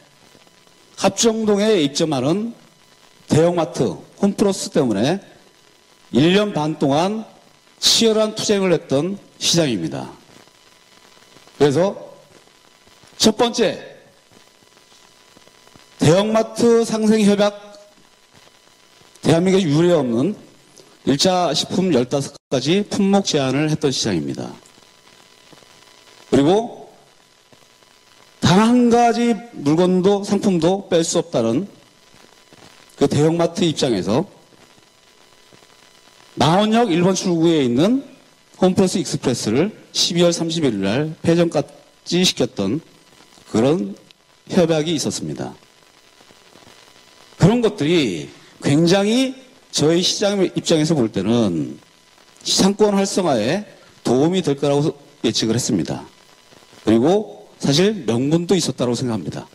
합정동에 입점하는 대형마트 홈플러스 때문에 1년 반 동안 치열한 투쟁을 했던 시장입니다. 그래서 첫 번째 대형마트 상생협약 대한민국에 유례 없는 1차 식품 15가지 품목 제한을 했던 시장입니다. 그리고 단 한 가지 물건도 상품도 뺄 수 없다는 그 대형마트 입장에서 망원역 1번 출구에 있는 홈플러스 익스프레스를 12월 31일 날 폐점까지 시켰던 그런 협약이 있었습니다. 그런 것들이 굉장히 저희 시장 입장에서 볼 때는 상권 활성화에 도움이 될 거라고 예측을 했습니다. 그리고 사실 명분도 있었다고 생각합니다.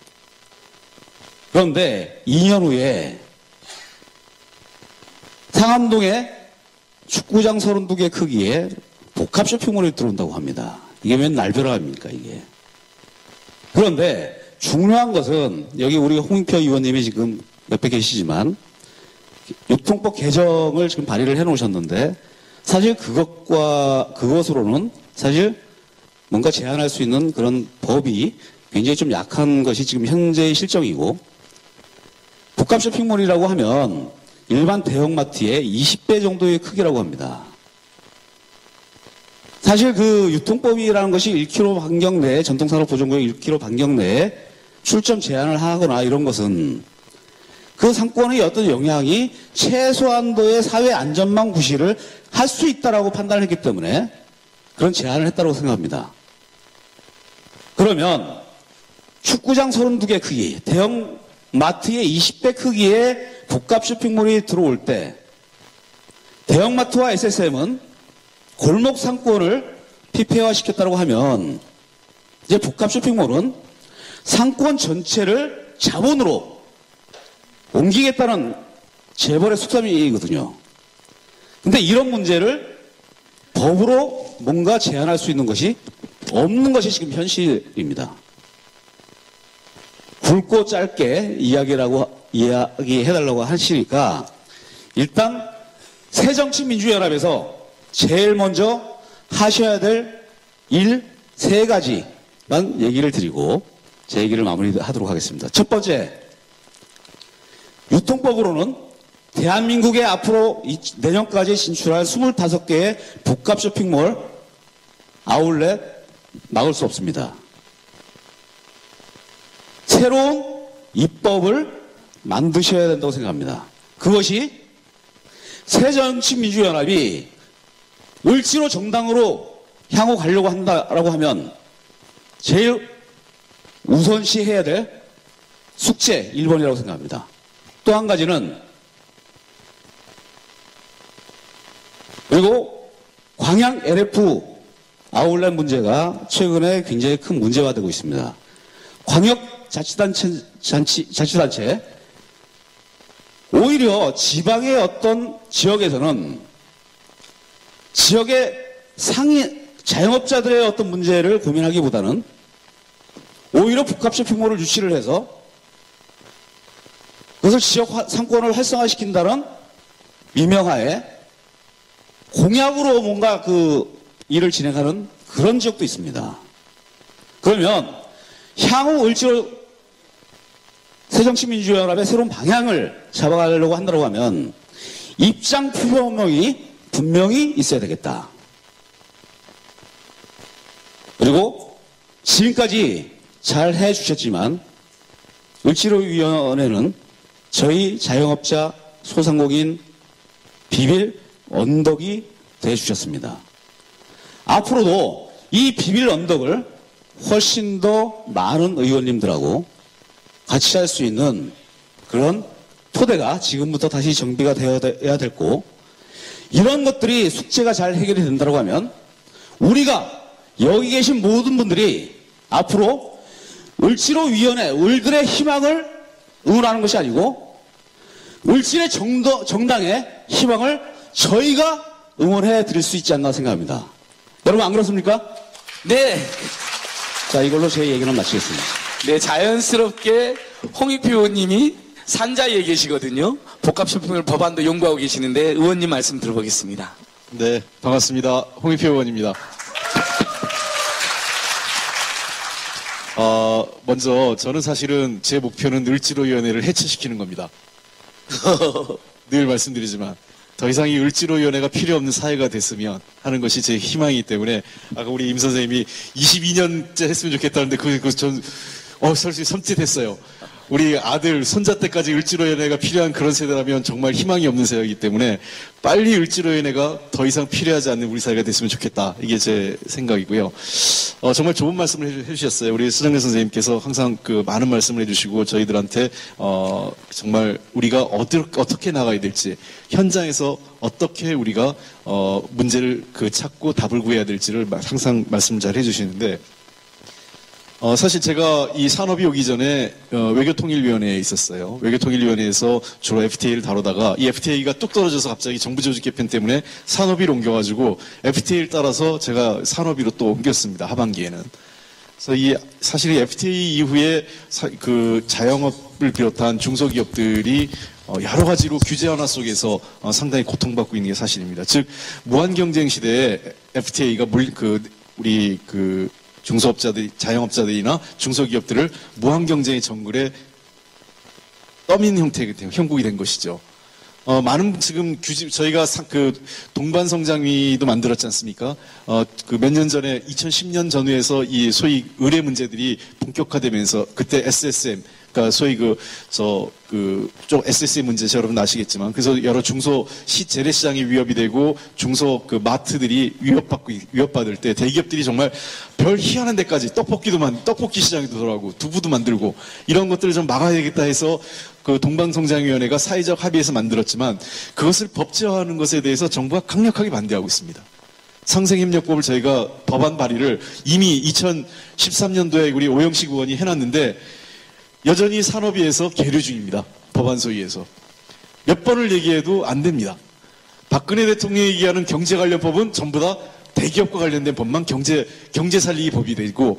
그런데 2년 후에 상암동에 축구장 32개 크기의 복합 쇼핑몰이 들어온다고 합니다. 이게 웬 날벼락입니까 이게. 그런데 중요한 것은 여기 우리 홍익표 의원님이 지금 옆에 계시지만 유통법 개정을 지금 발의를 해놓으셨는데 사실 그것으로는 사실 뭔가 제한할 수 있는 그런 법이 굉장히 좀 약한 것이 지금 현재의 실정이고 복합 쇼핑몰이라고 하면 일반 대형마트의 20배 정도의 크기라고 합니다. 사실 유통법이라는 것이 1km 반경 내에 전통산업보존구역 1km 반경 내에 출점 제한을 하거나 이런 것은 그 상권의 어떤 영향이 최소한도의 사회 안전망 구실을 할 수 있다라고 판단을 했기 때문에 그런 제한을 했다고 생각합니다. 그러면 축구장 32개 크기, 대형 마트의 20배 크기의 복합 쇼핑몰이 들어올 때 대형마트와 SSM은 골목 상권을 피폐화시켰다고 하면 이제 복합 쇼핑몰은 상권 전체를 자본으로 옮기겠다는 재벌의 속셈이거든요. 근데 이런 문제를 법으로 뭔가 제한할 수 있는 것이 없는 것이 지금 현실입니다. 굵고 짧게 이야기해달라고 하시니까 일단 새정치민주연합에서 제일 먼저 하셔야 될 일 3가지만 얘기를 드리고 제 얘기를 마무리하도록 하겠습니다. 첫 번째, 유통법으로는 대한민국에 앞으로 내년까지 진출할 25개의 복합 쇼핑몰 아울렛 막을 수 없습니다. 새로운 입법을 만드셔야 된다고 생각합니다. 그것이 새정치민주연합이 을지로 정당으로 향후 가려고 한다라고 하면 제일 우선시 해야 될 숙제 1번이라고 생각합니다. 또 한 가지는 그리고 광양 LF 아울렛 문제가 최근에 굉장히 큰 문제화되고 있습니다. 광역자치단체 오히려 지방의 어떤 지역에서는 지역의 자영업자들의 어떤 문제를 고민하기보다는 오히려 복합 쇼핑몰을 유치를 해서 그것을 지역 상권을 활성화시킨다는 미명하에 공약으로 뭔가 일을 진행하는 그런 지역도 있습니다. 그러면 향후 을지로 새정치민주연합의 새로운 방향을 잡아가려고 한다고 하면 입장 표명이 분명히 있어야 되겠다. 그리고 지금까지 잘 해주셨지만 을지로위원회는 저희 자영업자 소상공인 비빌 언덕이 되어주셨습니다. 앞으로도 이 비빌 언덕을 훨씬 더 많은 의원님들하고 같이 할 수 있는 그런 토대가 지금부터 다시 정비가 되어야 됐고, 이런 것들이 숙제가 잘 해결이 된다고 하면 우리가 여기 계신 모든 분들이 앞으로 을지로위원회, 을들의 희망을 응원하는 것이 아니고 을지로의 정당의 희망을 저희가 응원해 드릴 수 있지 않나 생각합니다. 여러분 안 그렇습니까? 네. 자, 이걸로 제 얘기는 마치겠습니다. 네, 자연스럽게 홍익표 의원님이 산자에 계시거든요. 복합쇼핑몰 법안도 연구하고 계시는데 의원님 말씀 들어보겠습니다. 네, 반갑습니다. 홍익표 의원입니다. 먼저 저는 사실은 제 목표는 을지로위원회를 해체시키는 겁니다. 늘 말씀드리지만 더 이상 이 을지로위원회가 필요 없는 사회가 됐으면 하는 것이 제 희망이기 때문에, 아까 우리 임 선생님이 22년째 했으면 좋겠다는데 전 솔직히 섬찟했어요. 우리 아들, 손자 때까지 을지로위원회가 필요한 그런 세대라면 정말 희망이 없는 세대이기 때문에 빨리 을지로위원회가 더 이상 필요하지 않는 우리 사회가 됐으면 좋겠다. 이게 제 생각이고요. 정말 좋은 말씀을 해주셨어요. 우리 수정래 선생님께서 항상 그 많은 말씀을 해주시고 저희들한테 정말 우리가 어떻게 나가야 될지, 현장에서 어떻게 우리가 문제를 찾고 답을 구해야 될지를 항상 말씀 잘 해주시는데, 사실 제가 이 산업이 오기 전에 외교통일위원회에 있었어요. 외교통일위원회에서 주로 FTA를 다루다가 이 FTA가 뚝 떨어져서 갑자기 정부 조직 개편 때문에 산업위로 옮겨가지고 FTA를 따라서 제가 산업위로 또 옮겼습니다. 하반기에는. 그래서 사실 이 FTA 이후에 그 자영업을 비롯한 중소기업들이 여러 가지로 규제 완화 속에서 상당히 고통받고 있는 게 사실입니다. 즉 무한 경쟁 시대에 FTA가 우리 중소업자들, 자영업자들이나 중소기업들을 무한 경쟁의 정글에 떠민 형태의 형국이 된 것이죠. 많은 지금 저희가 동반성장위도 만들었지 않습니까? 몇 년 전에 2010년 전후에서 이 소위 의뢰 문제들이 본격화되면서 그때 SSM, 그러니까 소위 쪽 SSM 문제 여러분 아시겠지만, 그래서 여러 중소 재래시장이 위협이 되고 중소 마트들이 위협받을 때 대기업들이 정말 별 희한한 데까지 떡볶이 시장에도 들어가고 두부도 만들고 이런 것들을 좀 막아야겠다 해서 그 동방성장위원회가 사회적 합의에서 만들었지만 그것을 법제화하는 것에 대해서 정부가 강력하게 반대하고 있습니다. 상생협력법을 저희가 법안 발의를 이미 2013년도에 우리 오영식 의원이 해놨는데 여전히 산업위에서 계류 중입니다. 법안 소위에서. 몇 번을 얘기해도 안 됩니다. 박근혜 대통령이 얘기하는 경제 관련 법은 전부 다 대기업과 관련된 법만 경제 살리기 법이 되고,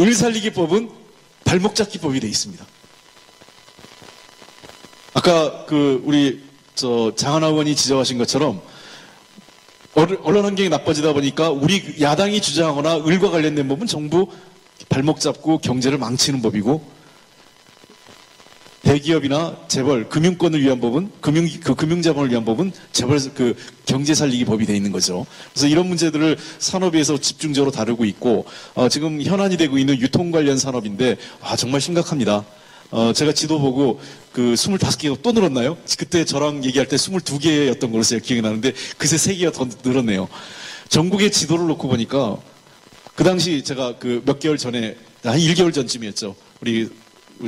을 살리기 법은 발목 잡기 법이 되어 있습니다. 아까 우리 장하나 의원이 지적하신 것처럼 언론 환경이 나빠지다 보니까 우리 야당이 주장하거나 을과 관련된 법은 전부 발목 잡고 경제를 망치는 법이고, 대기업이나 재벌, 금융권을 위한 법은, 금융자본을 위한 법은 재벌, 경제 살리기 법이 되어 있는 거죠. 그래서 이런 문제들을 산업위에서 집중적으로 다루고 있고, 지금 현안이 되고 있는 유통 관련 산업인데, 정말 심각합니다. 제가 지도 보고 25개가 또 늘었나요? 그때 저랑 얘기할 때 22개였던 걸로 제가 기억이 나는데, 그새 3개가 더 늘었네요. 전국의 지도를 놓고 보니까, 그 당시 제가 몇 개월 전에, 한 1개월 전쯤이었죠. 우리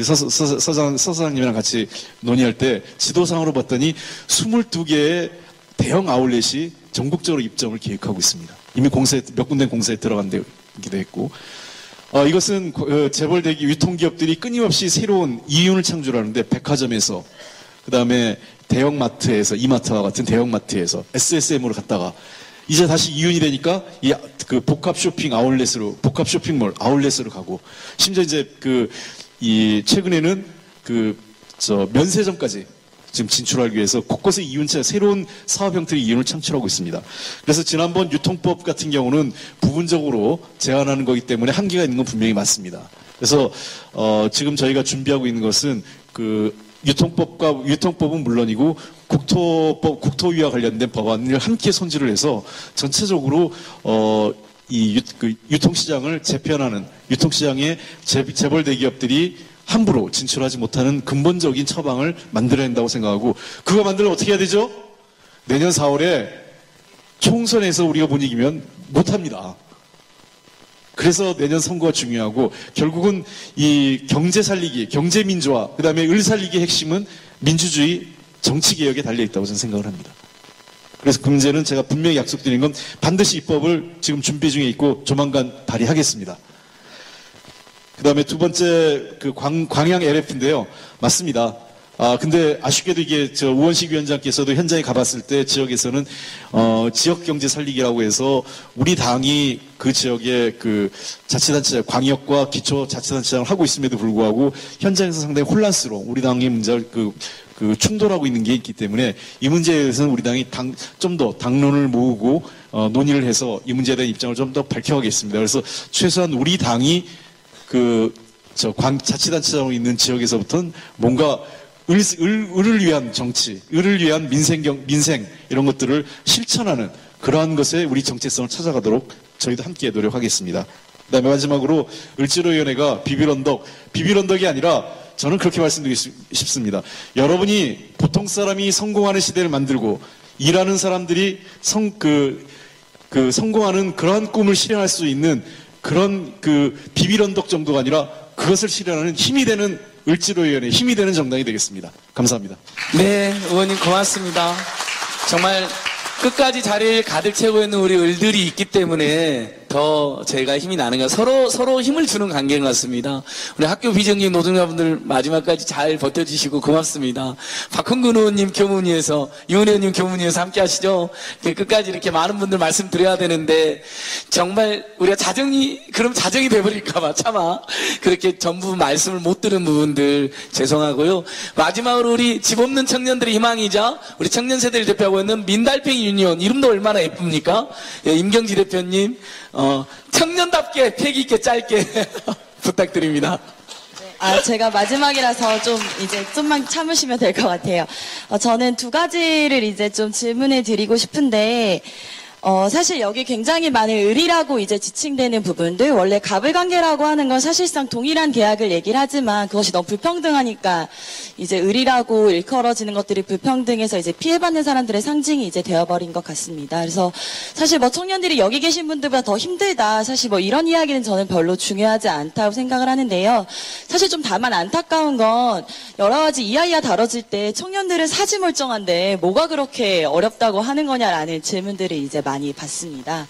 서사장님이랑 같이 논의할 때 지도상으로 봤더니 22개의 대형 아울렛이 전국적으로 입점을 계획하고 있습니다. 이미 몇 군데 공사에 들어간기도 했고, 이것은 재벌 대기 유통기업들이 끊임없이 새로운 이윤을 창출하는데, 백화점에서, 그 다음에 대형마트에서, 이마트와 같은 대형마트에서 SSM으로 갔다가 이제 다시 이윤이 되니까 복합 쇼핑몰 아울렛으로 가고, 심지어 이제 최근에는 면세점까지 지금 진출하기 위해서 곳곳에 이윤차 새로운 사업 형태의 이윤을 창출하고 있습니다. 그래서 지난번 유통법 같은 경우는 부분적으로 제한하는 거기 때문에 한계가 있는 건 분명히 맞습니다. 그래서 지금 저희가 준비하고 있는 것은 그 유통법은 물론이고 국토위와 관련된 법안을 함께 손질을 해서 전체적으로 유통시장을 재편하는 유통시장에 재벌 대기업들이 함부로 진출하지 못하는 근본적인 처방을 만들어야 한다고 생각하고 그거 만들면 어떻게 해야 되죠? 내년 4월에 총선에서 우리가 못 이기면 못합니다. 그래서 내년 선거가 중요하고 결국은 이 경제 살리기, 경제 민주화, 그 다음에 을 살리기의 핵심은 민주주의 정치개혁에 달려있다고 저는 생각을 합니다. 그래서 그 문제는 제가 분명히 약속드린 건 반드시 입법을 지금 준비 중에 있고 조만간 발의하겠습니다. 그 다음에 두 번째 그 광양 LF인데요. 맞습니다. 근데 아쉽게도 이게 우원식 위원장께서도 현장에 가봤을 때 지역에서는 지역 경제 살리기라고 해서 우리 당이 그 지역의 그 자치단체 광역과 기초 자치단체장을 하고 있음에도 불구하고 현장에서 상당히 혼란스러운 우리 당의 문제를 그 충돌하고 있는 게 있기 때문에 이 문제에 대해서는 우리 당이 좀 더 당론을 모으고 논의를 해서 이 문제에 대한 입장을 좀 더 밝혀가겠습니다. 그래서 최소한 우리 당이 자치단체장으로 있는 지역에서부터는 뭔가 을을 위한 정치, 을을 위한 민생 이런 것들을 실천하는 그러한 것에 우리 정체성을 찾아가도록 저희도 함께 노력하겠습니다. 그다음에 마지막으로 을지로위원회가 비빌언덕이 아니라 저는 그렇게 말씀드리고 싶습니다. 여러분이 보통 사람이 성공하는 시대를 만들고 일하는 사람들이 성공하는 그러한 꿈을 실현할 수 있는 그런 비빌언덕 정도가 아니라 그것을 실현하는 힘이 되는 을지로위원회 힘이 되는 정당이 되겠습니다. 감사합니다. 네, 의원님 고맙습니다. 정말 끝까지 자리를 가득 채우고 있는 우리 을들이 있기 때문에 더 저희가 힘이 나는 거 서로 힘을 주는 관계인 것 같습니다. 우리 학교 비정규직 노동자분들 마지막까지 잘 버텨주시고 고맙습니다. 박홍근 의원님 교문위에서 이훈 의원님 교문위에서 함께 하시죠. 끝까지 이렇게 많은 분들 말씀드려야 되는데 정말 우리가 자정이 돼버릴까봐 차마 그렇게 전부 말씀을 못 들은 부분들 죄송하고요. 마지막으로 우리 집 없는 청년들의 희망이자 우리 청년 세대를 대표하고 있는 민달팽이 유니온 이름도 얼마나 예쁩니까? 예, 임경지 대표님 청년답게 패기 있게 짧게 부탁드립니다. 제가 마지막이라서 좀만 참으시면 될 것 같아요. 저는 두 가지를 이제 좀 질문을 드리고 싶은데, 사실 여기 굉장히 많은 을이라고 이제 지칭되는 부분들, 원래 갑을관계라고 하는 건 사실상 동일한 계약을 얘기를 하지만 그것이 너무 불평등하니까 이제 을이라고 일컬어지는 것들이 불평등해서 이제 피해받는 사람들의 상징이 이제 되어버린 것 같습니다. 그래서 사실 청년들이 여기 계신 분들보다 더 힘들다. 사실 이런 이야기는 저는 별로 중요하지 않다고 생각을 하는데요. 사실 좀 다만 안타까운 건 여러 가지 이야기가 다뤄질 때 청년들은 사지멀쩡한데 뭐가 그렇게 어렵다고 하는 거냐라는 질문들을 이제 많이 받습니다.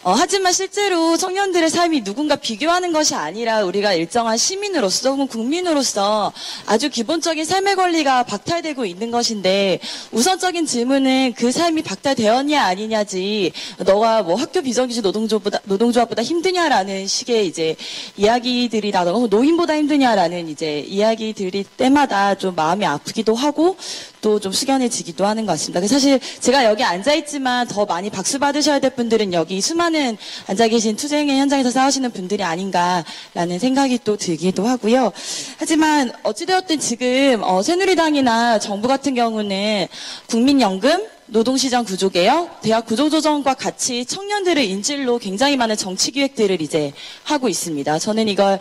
하지만 실제로 청년들의 삶이 누군가 비교하는 것이 아니라 우리가 일정한 시민으로서 혹은 국민으로서 아주 기본적인 삶의 권리가 박탈되고 있는 것인데 우선적인 질문은 그 삶이 박탈되었냐 아니냐지 너가 학교 비정규직 노동조합보다 힘드냐라는 식의 이제 이야기들이라던가 노인보다 힘드냐라는 이제 이야기들이 때마다 좀 마음이 아프기도 하고 또 좀 숙연해지기도 하는 것 같습니다. 사실 제가 여기 앉아있지만 더 많이 박수 받으셔야 될 분들은 여기 수많은 앉아 계신 투쟁의 현장에서 싸우시는 분들이 아닌가라는 생각이 또 들기도 하고요. 하지만 어찌되었든 지금 새누리당이나 정부 같은 경우는 국민연금, 노동시장 구조개혁, 대학 구조조정과 같이 청년들을 인질로 굉장히 많은 정치 기획들을 이제 하고 있습니다. 저는 이걸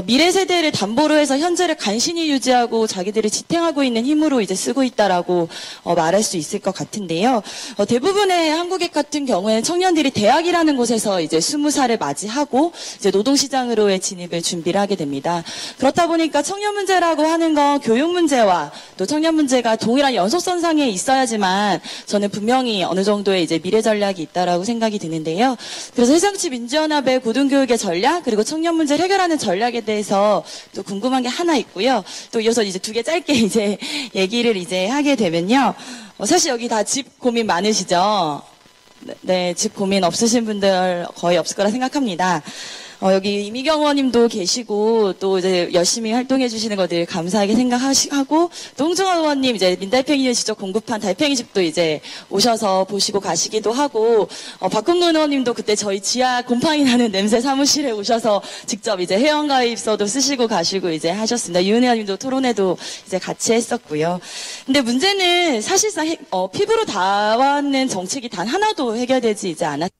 미래 세대를 담보로 해서 현재를 간신히 유지하고 자기들을 지탱하고 있는 힘으로 이제 쓰고 있다라고 말할 수 있을 것 같은데요. 대부분의 한국의 같은 경우에는 청년들이 대학이라는 곳에서 이제 20살을 맞이하고 이제 노동시장으로의 진입을 준비를 하게 됩니다. 그렇다 보니까 청년 문제라고 하는 건 교육 문제와 또 청년 문제가 동일한 연속선상에 있어야지만 저는 분명히 어느 정도의 이제 미래 전략이 있다라고 생각이 드는데요. 그래서 새정치민주연합의 고등교육의 전략 그리고 청년 문제를 해결하는 전략에 대해서 또 궁금한 게 하나 있고요. 또 이어서 이제 두 개 짧게 이제 얘기를 이제 하게 되면요. 사실 여기 다 집 고민 많으시죠? 네, 집 고민 없으신 분들 거의 없을 거라 생각합니다. 여기 이미경 의원님도 계시고 또 이제 열심히 활동해 주시는 것들 감사하게 생각하고 또 홍정화 의원님 이제 민달팽이를 직접 공급한 달팽이집도 이제 오셔서 보시고 가시기도 하고 박홍근 의원님도 그때 저희 지하 곰팡이 나는 냄새 사무실에 오셔서 직접 이제 회원가입서도 쓰시고 가시고 이제 하셨습니다. 유은혜 의원님도 토론회도 이제 같이 했었고요. 근데 문제는 사실상 피부로 닿아왔는 정책이 단 하나도 해결되지 이제 않았습니다.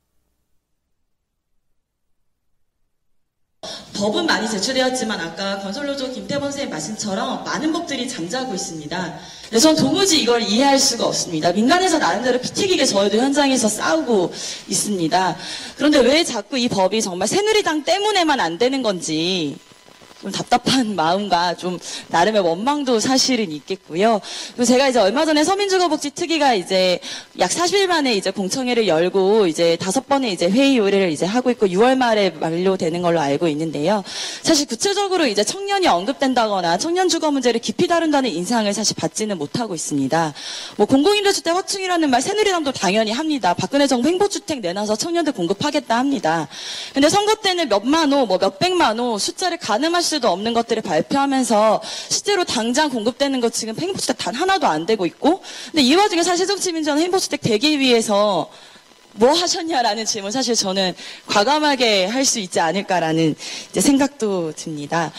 법은 많이 제출되었지만 아까 건설노조 김태범 선생님 말씀처럼 많은 법들이 잠자고 있습니다. 그래서 저는 도무지 이걸 이해할 수가 없습니다. 민간에서 나름대로 피 튀기게 저희도 현장에서 싸우고 있습니다. 그런데 왜 자꾸 이 법이 정말 새누리당 때문에만 안 되는 건지 좀 답답한 마음과 좀 나름의 원망도 사실은 있겠고요. 그리고 제가 이제 얼마 전에 서민주거복지특위가 이제 약 40일 만에 이제 공청회를 열고 이제 5번의 이제 회의 의뢰를 이제 하고 있고 6월 말에 만료되는 걸로 알고 있는데요. 사실 구체적으로 이제 청년이 언급된다거나 청년 주거 문제를 깊이 다룬다는 인상을 사실 받지는 못하고 있습니다. 뭐 공공임대주택 확충이라는 말 새누리당도 당연히 합니다. 박근혜 정부 행보주택 내놔서 청년들 공급하겠다 합니다. 근데 선거 때는 몇만 호, 뭐 몇백만 호 숫자를 가늠할 수도 없는 것들을 발표하면서 실제로 당장 공급되는 것 지금 행보주택 단 하나도 안 되고 있고 근데 이 와중에 사실 새정치민주연합 행보주택 되기 위해서 뭐 하셨냐라는 질문 사실 저는 과감하게 할 수 있지 않을까라는 이제 생각도 듭니다.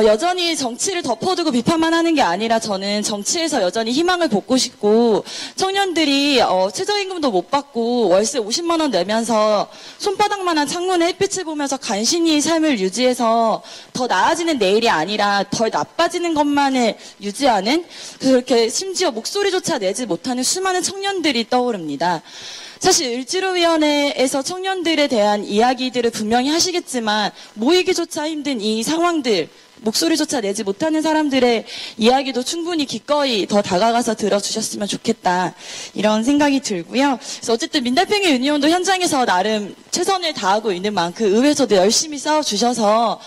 여전히 정치를 덮어두고 비판만 하는 게 아니라 저는 정치에서 여전히 희망을 돋고 싶고 청년들이 최저임금도 못 받고 월세 50만 원 내면서 손바닥만한 창문에 햇빛을 보면서 간신히 삶을 유지해서 더 나아지는 내일이 아니라 덜 나빠지는 것만을 유지하는 그렇게 심지어 목소리조차 내지 못하는 수많은 청년들이 떠오릅니다. 사실 을지로위원회에서 청년들에 대한 이야기들을 분명히 하시겠지만 모이기조차 힘든 이 상황들 목소리조차 내지 못하는 사람들의 이야기도 충분히 기꺼이 더 다가가서 들어주셨으면 좋겠다 이런 생각이 들고요. 그래서 어쨌든 민달팽이 유니온도 현장에서 나름 최선을 다하고 있는 만큼 의회에서도 열심히 싸워주셔서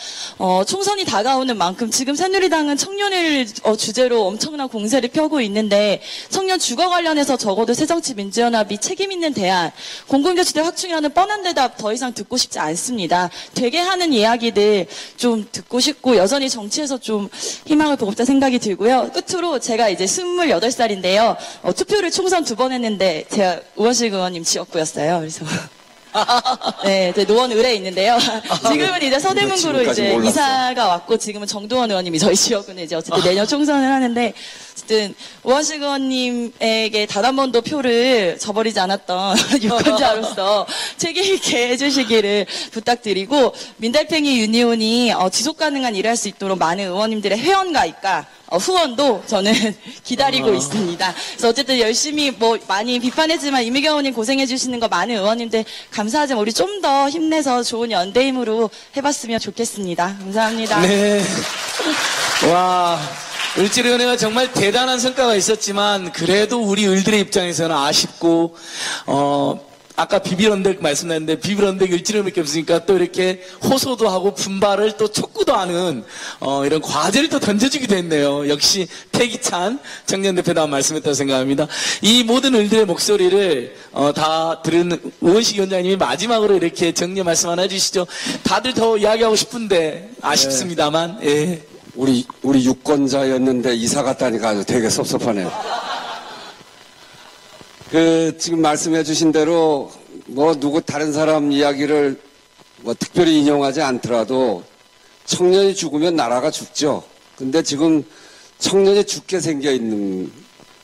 총선이 다가오는 만큼 지금 새누리당은 청년을 주제로 엄청난 공세를 펴고 있는데 청년 주거 관련해서 적어도 새정치민주연합이 책임 있는 대안 공공임대주택 확충이라는 뻔한 대답 더 이상 듣고 싶지 않습니다. 되게 하는 이야기들 좀 듣고 싶고 여전히 정치에서 좀 희망을 보고 싶다 생각이 들고요. 끝으로 제가 이제 28살인데요. 투표를 총선 2번 했는데 제가 우원식 의원님 지역구였어요. 그래서 네, 노원 을에 있는데요. 지금은 이제 서대문구로 이제 이사가 왔고 지금은 정두원 의원님이 저희 지역구는 이제 어쨌든 내년 총선을 하는데 어쨌든 우원식 의원님에게 단 한 번도 표를 저버리지 않았던 유권자로서 책임 있게 해주시기를 부탁드리고 민달팽이 유니온이 지속 가능한 일을 할 수 있도록 많은 의원님들의 회원가입과 후원도 저는 기다리고 있습니다. 그래서 어쨌든 열심히 뭐 많이 비판했지만 이미경 의원님 고생해 주시는 거 많은 의원님들 감사하지만 우리 좀 더 힘내서 좋은 연대힘으로 해봤으면 좋겠습니다. 감사합니다. 네. 와. 을지로위원회가 정말 대단한 성과가 있었지만 그래도 우리 을들의 입장에서는 아쉽고 아까 비빌언덕 말씀드렸는데 비빌언덕 을지로위원회밖에 없으니까 또 이렇게 호소도 하고 분발을 또 촉구도 하는 이런 과제를 또 던져주기도 했네요. 역시 패기찬 청년대표다운 말씀했다고 생각합니다. 이 모든 을들의 목소리를 다 들은 우원식 위원장님이 마지막으로 이렇게 정리 말씀 하나 해주시죠. 다들 더 이야기하고 싶은데 아쉽습니다만 예. 우리 유권자였는데 이사 갔다니까 아주 되게 섭섭하네요. 지금 말씀해 주신 대로 뭐 누구 다른 사람 이야기를 뭐 특별히 인용하지 않더라도 청년이 죽으면 나라가 죽죠. 근데 지금 청년이 죽게 생겨 있는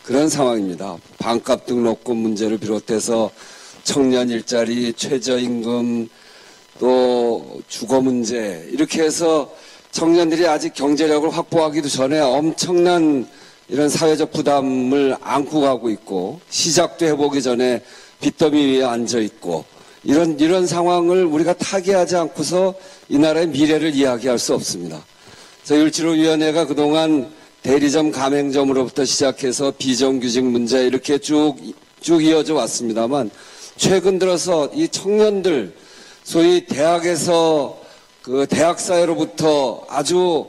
그런 상황입니다. 반값 등록금 문제를 비롯해서 청년 일자리, 최저임금, 또 주거 문제 이렇게 해서 청년들이 아직 경제력을 확보하기도 전에 엄청난 이런 사회적 부담을 안고 가고 있고 시작도 해보기 전에 빚더미 위에 앉아 있고 이런 상황을 우리가 타개하지 않고서 이 나라의 미래를 이야기할 수 없습니다. 저희 을지로위원회가 그동안 대리점 가맹점으로부터 시작해서 비정규직 문제 이렇게 쭉 이어져 왔습니다만 최근 들어서 이 청년들 소위 대학에서 대학사회로부터 아주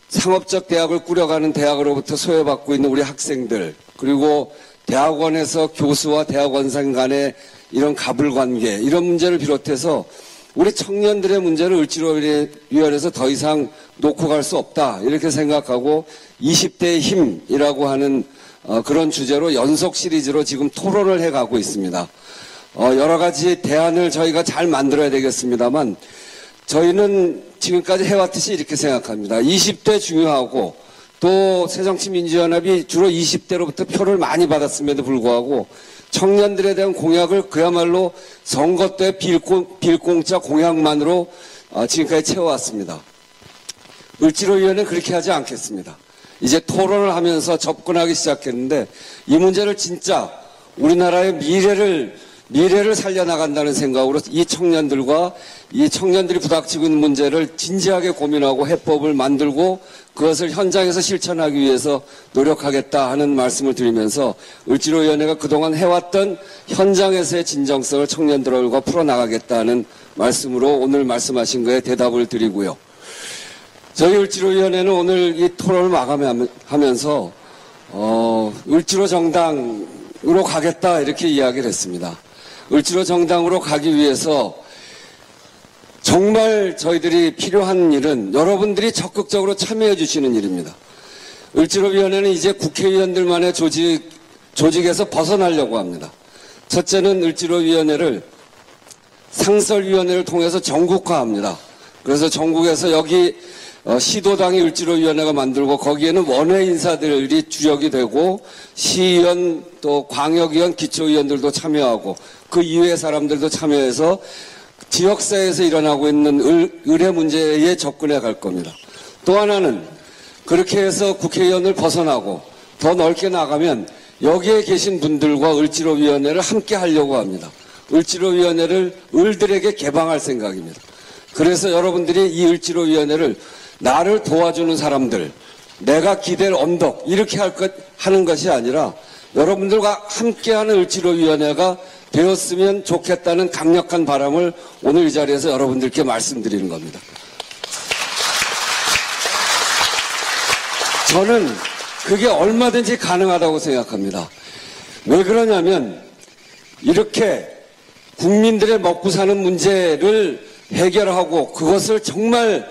상업적 대학을 꾸려가는 대학으로부터 소외받고 있는 우리 학생들 그리고 대학원에서 교수와 대학원생 간의 이런 가불관계 이런 문제를 비롯해서 우리 청년들의 문제를 을지로위원회에서 더 이상 놓고 갈 수 없다 이렇게 생각하고 20대의 힘이라고 하는 그런 주제로 연속 시리즈로 지금 토론을 해가고 있습니다. 여러 가지 대안을 저희가 잘 만들어야 되겠습니다만 저희는 지금까지 해왔듯이 이렇게 생각합니다. 20대 중요하고 또 새정치민주연합이 주로 20대로부터 표를 많이 받았음에도 불구하고 청년들에 대한 공약을 그야말로 선거 때 빌공짜 공약만으로 지금까지 채워왔습니다. 을지로위원회는 그렇게 하지 않겠습니다. 이제 토론을 하면서 접근하기 시작했는데 이 문제를 진짜 우리나라의 미래를 살려나간다는 생각으로 이 청년들과 이 청년들이 부닥치고 있는 문제를 진지하게 고민하고 해법을 만들고 그것을 현장에서 실천하기 위해서 노력하겠다 하는 말씀을 드리면서 을지로위원회가 그동안 해왔던 현장에서의 진정성을 청년들과 풀어나가겠다는 말씀으로 오늘 말씀하신 거에 대답을 드리고요. 저희 을지로위원회는 오늘 이 토론을 마감하면서 을지로 정당으로 가겠다 이렇게 이야기를 했습니다. 을지로 정당으로 가기 위해서 정말 저희들이 필요한 일은 여러분들이 적극적으로 참여해 주시는 일입니다. 을지로위원회는 이제 국회의원들만의 조직에서 벗어나려고 합니다. 첫째는 을지로위원회를 상설위원회를 통해서 전국화합니다. 그래서 전국에서 여기 시도당이 을지로위원회가 만들고 거기에는 원외 인사들이 주역이 되고 시의원 또 광역의원 기초의원들도 참여하고 그 이외의 사람들도 참여해서 지역사회에서 일어나고 있는 의뢰 문제에 접근해 갈 겁니다. 또 하나는 그렇게 해서 국회의원을 벗어나고 더 넓게 나가면 여기에 계신 분들과 을지로위원회를 함께 하려고 합니다. 을지로위원회를 을들에게 개방할 생각입니다. 그래서 여러분들이 이 을지로위원회를 나를 도와주는 사람들, 내가 기댈 언덕 이렇게 하는 것이 아니라 여러분들과 함께하는 을지로위원회가 되었으면 좋겠다는 강력한 바람을 오늘 이 자리에서 여러분들께 말씀드리는 겁니다. 저는 그게 얼마든지 가능하다고 생각합니다. 왜 그러냐면 이렇게 국민들의 먹고 사는 문제를 해결하고 그것을 정말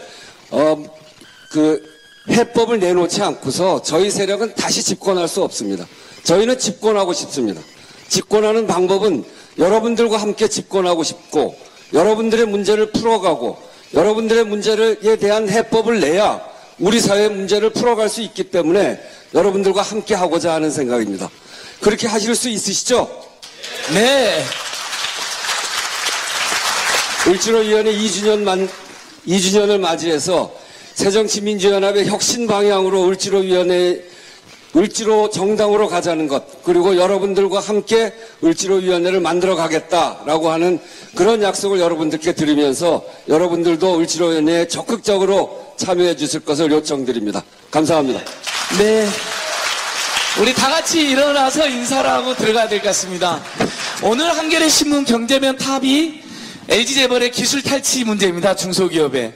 해법을 내놓지 않고서 저희 세력은 다시 집권할 수 없습니다. 저희는 집권하고 싶습니다. 집권하는 방법은 여러분들과 함께 집권하고 싶고 여러분들의 문제를 풀어가고 여러분들의 문제에 대한 해법을 내야 우리 사회의 문제를 풀어갈 수 있기 때문에 여러분들과 함께 하고자 하는 생각입니다. 그렇게 하실 수 있으시죠? 네. 을지로위원회 2주년을 맞이해서 새정치민주연합의 혁신 방향으로 을지로 정당으로 가자는 것 그리고 여러분들과 함께 을지로위원회를 만들어 가겠다라고 하는 그런 약속을 여러분들께 드리면서 여러분들도 을지로위원회에 적극적으로 참여해 주실 것을 요청드립니다. 감사합니다. 네. 우리 다 같이 일어나서 인사를 하고 들어가야 될 것 같습니다. 오늘 한겨레 신문 경제면 탑이 LG재벌의 기술 탈취 문제입니다. 중소기업에.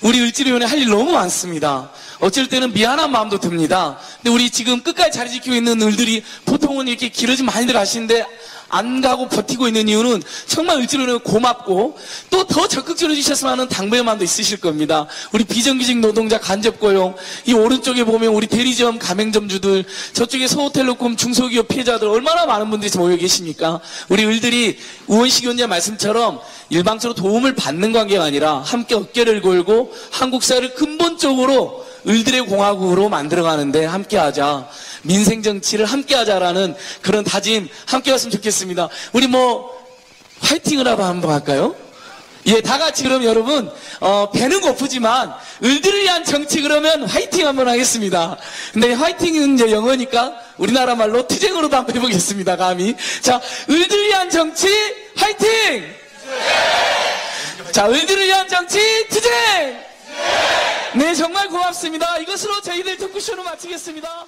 우리 을지로위원회 할 일 너무 많습니다. 어쩔 때는 미안한 마음도 듭니다. 근데 우리 지금 끝까지 자리 지키고 있는 을들이 보통은 이렇게 길어진 많이들 하시는데 안 가고 버티고 있는 이유는 정말 을지로위원회 고맙고 또 더 적극적으로 해주셨으면 하는 당부의 마음도 있으실 겁니다. 우리 비정규직 노동자 간접고용, 이 오른쪽에 보면 우리 대리점 가맹점주들, 저쪽에 서호텔레콤 중소기업 피해자들 얼마나 많은 분들이 모여 계십니까? 우리 을들이 우원식 위원장 말씀처럼 일방적으로 도움을 받는 관계가 아니라 함께 어깨를 걸고 한국 사회를 근본적으로 을들의 공화국으로 만들어가는데 함께하자. 민생 정치를 함께하자라는 그런 다짐 함께했으면 좋겠습니다. 우리 화이팅을 한번 할까요? 예, 다 같이 그럼 여러분 배는 고프지만 을들을 위한 정치 그러면 화이팅 한번 하겠습니다. 근데 화이팅은 이제 영어니까 우리나라 말로 투쟁으로도 한번 해보겠습니다. 감히. 자, 을들을 위한 정치 화이팅! 자, 을들을 위한 정치 투쟁! 네, 정말 고맙습니다. 이것으로 저희들 토크쇼를 마치겠습니다.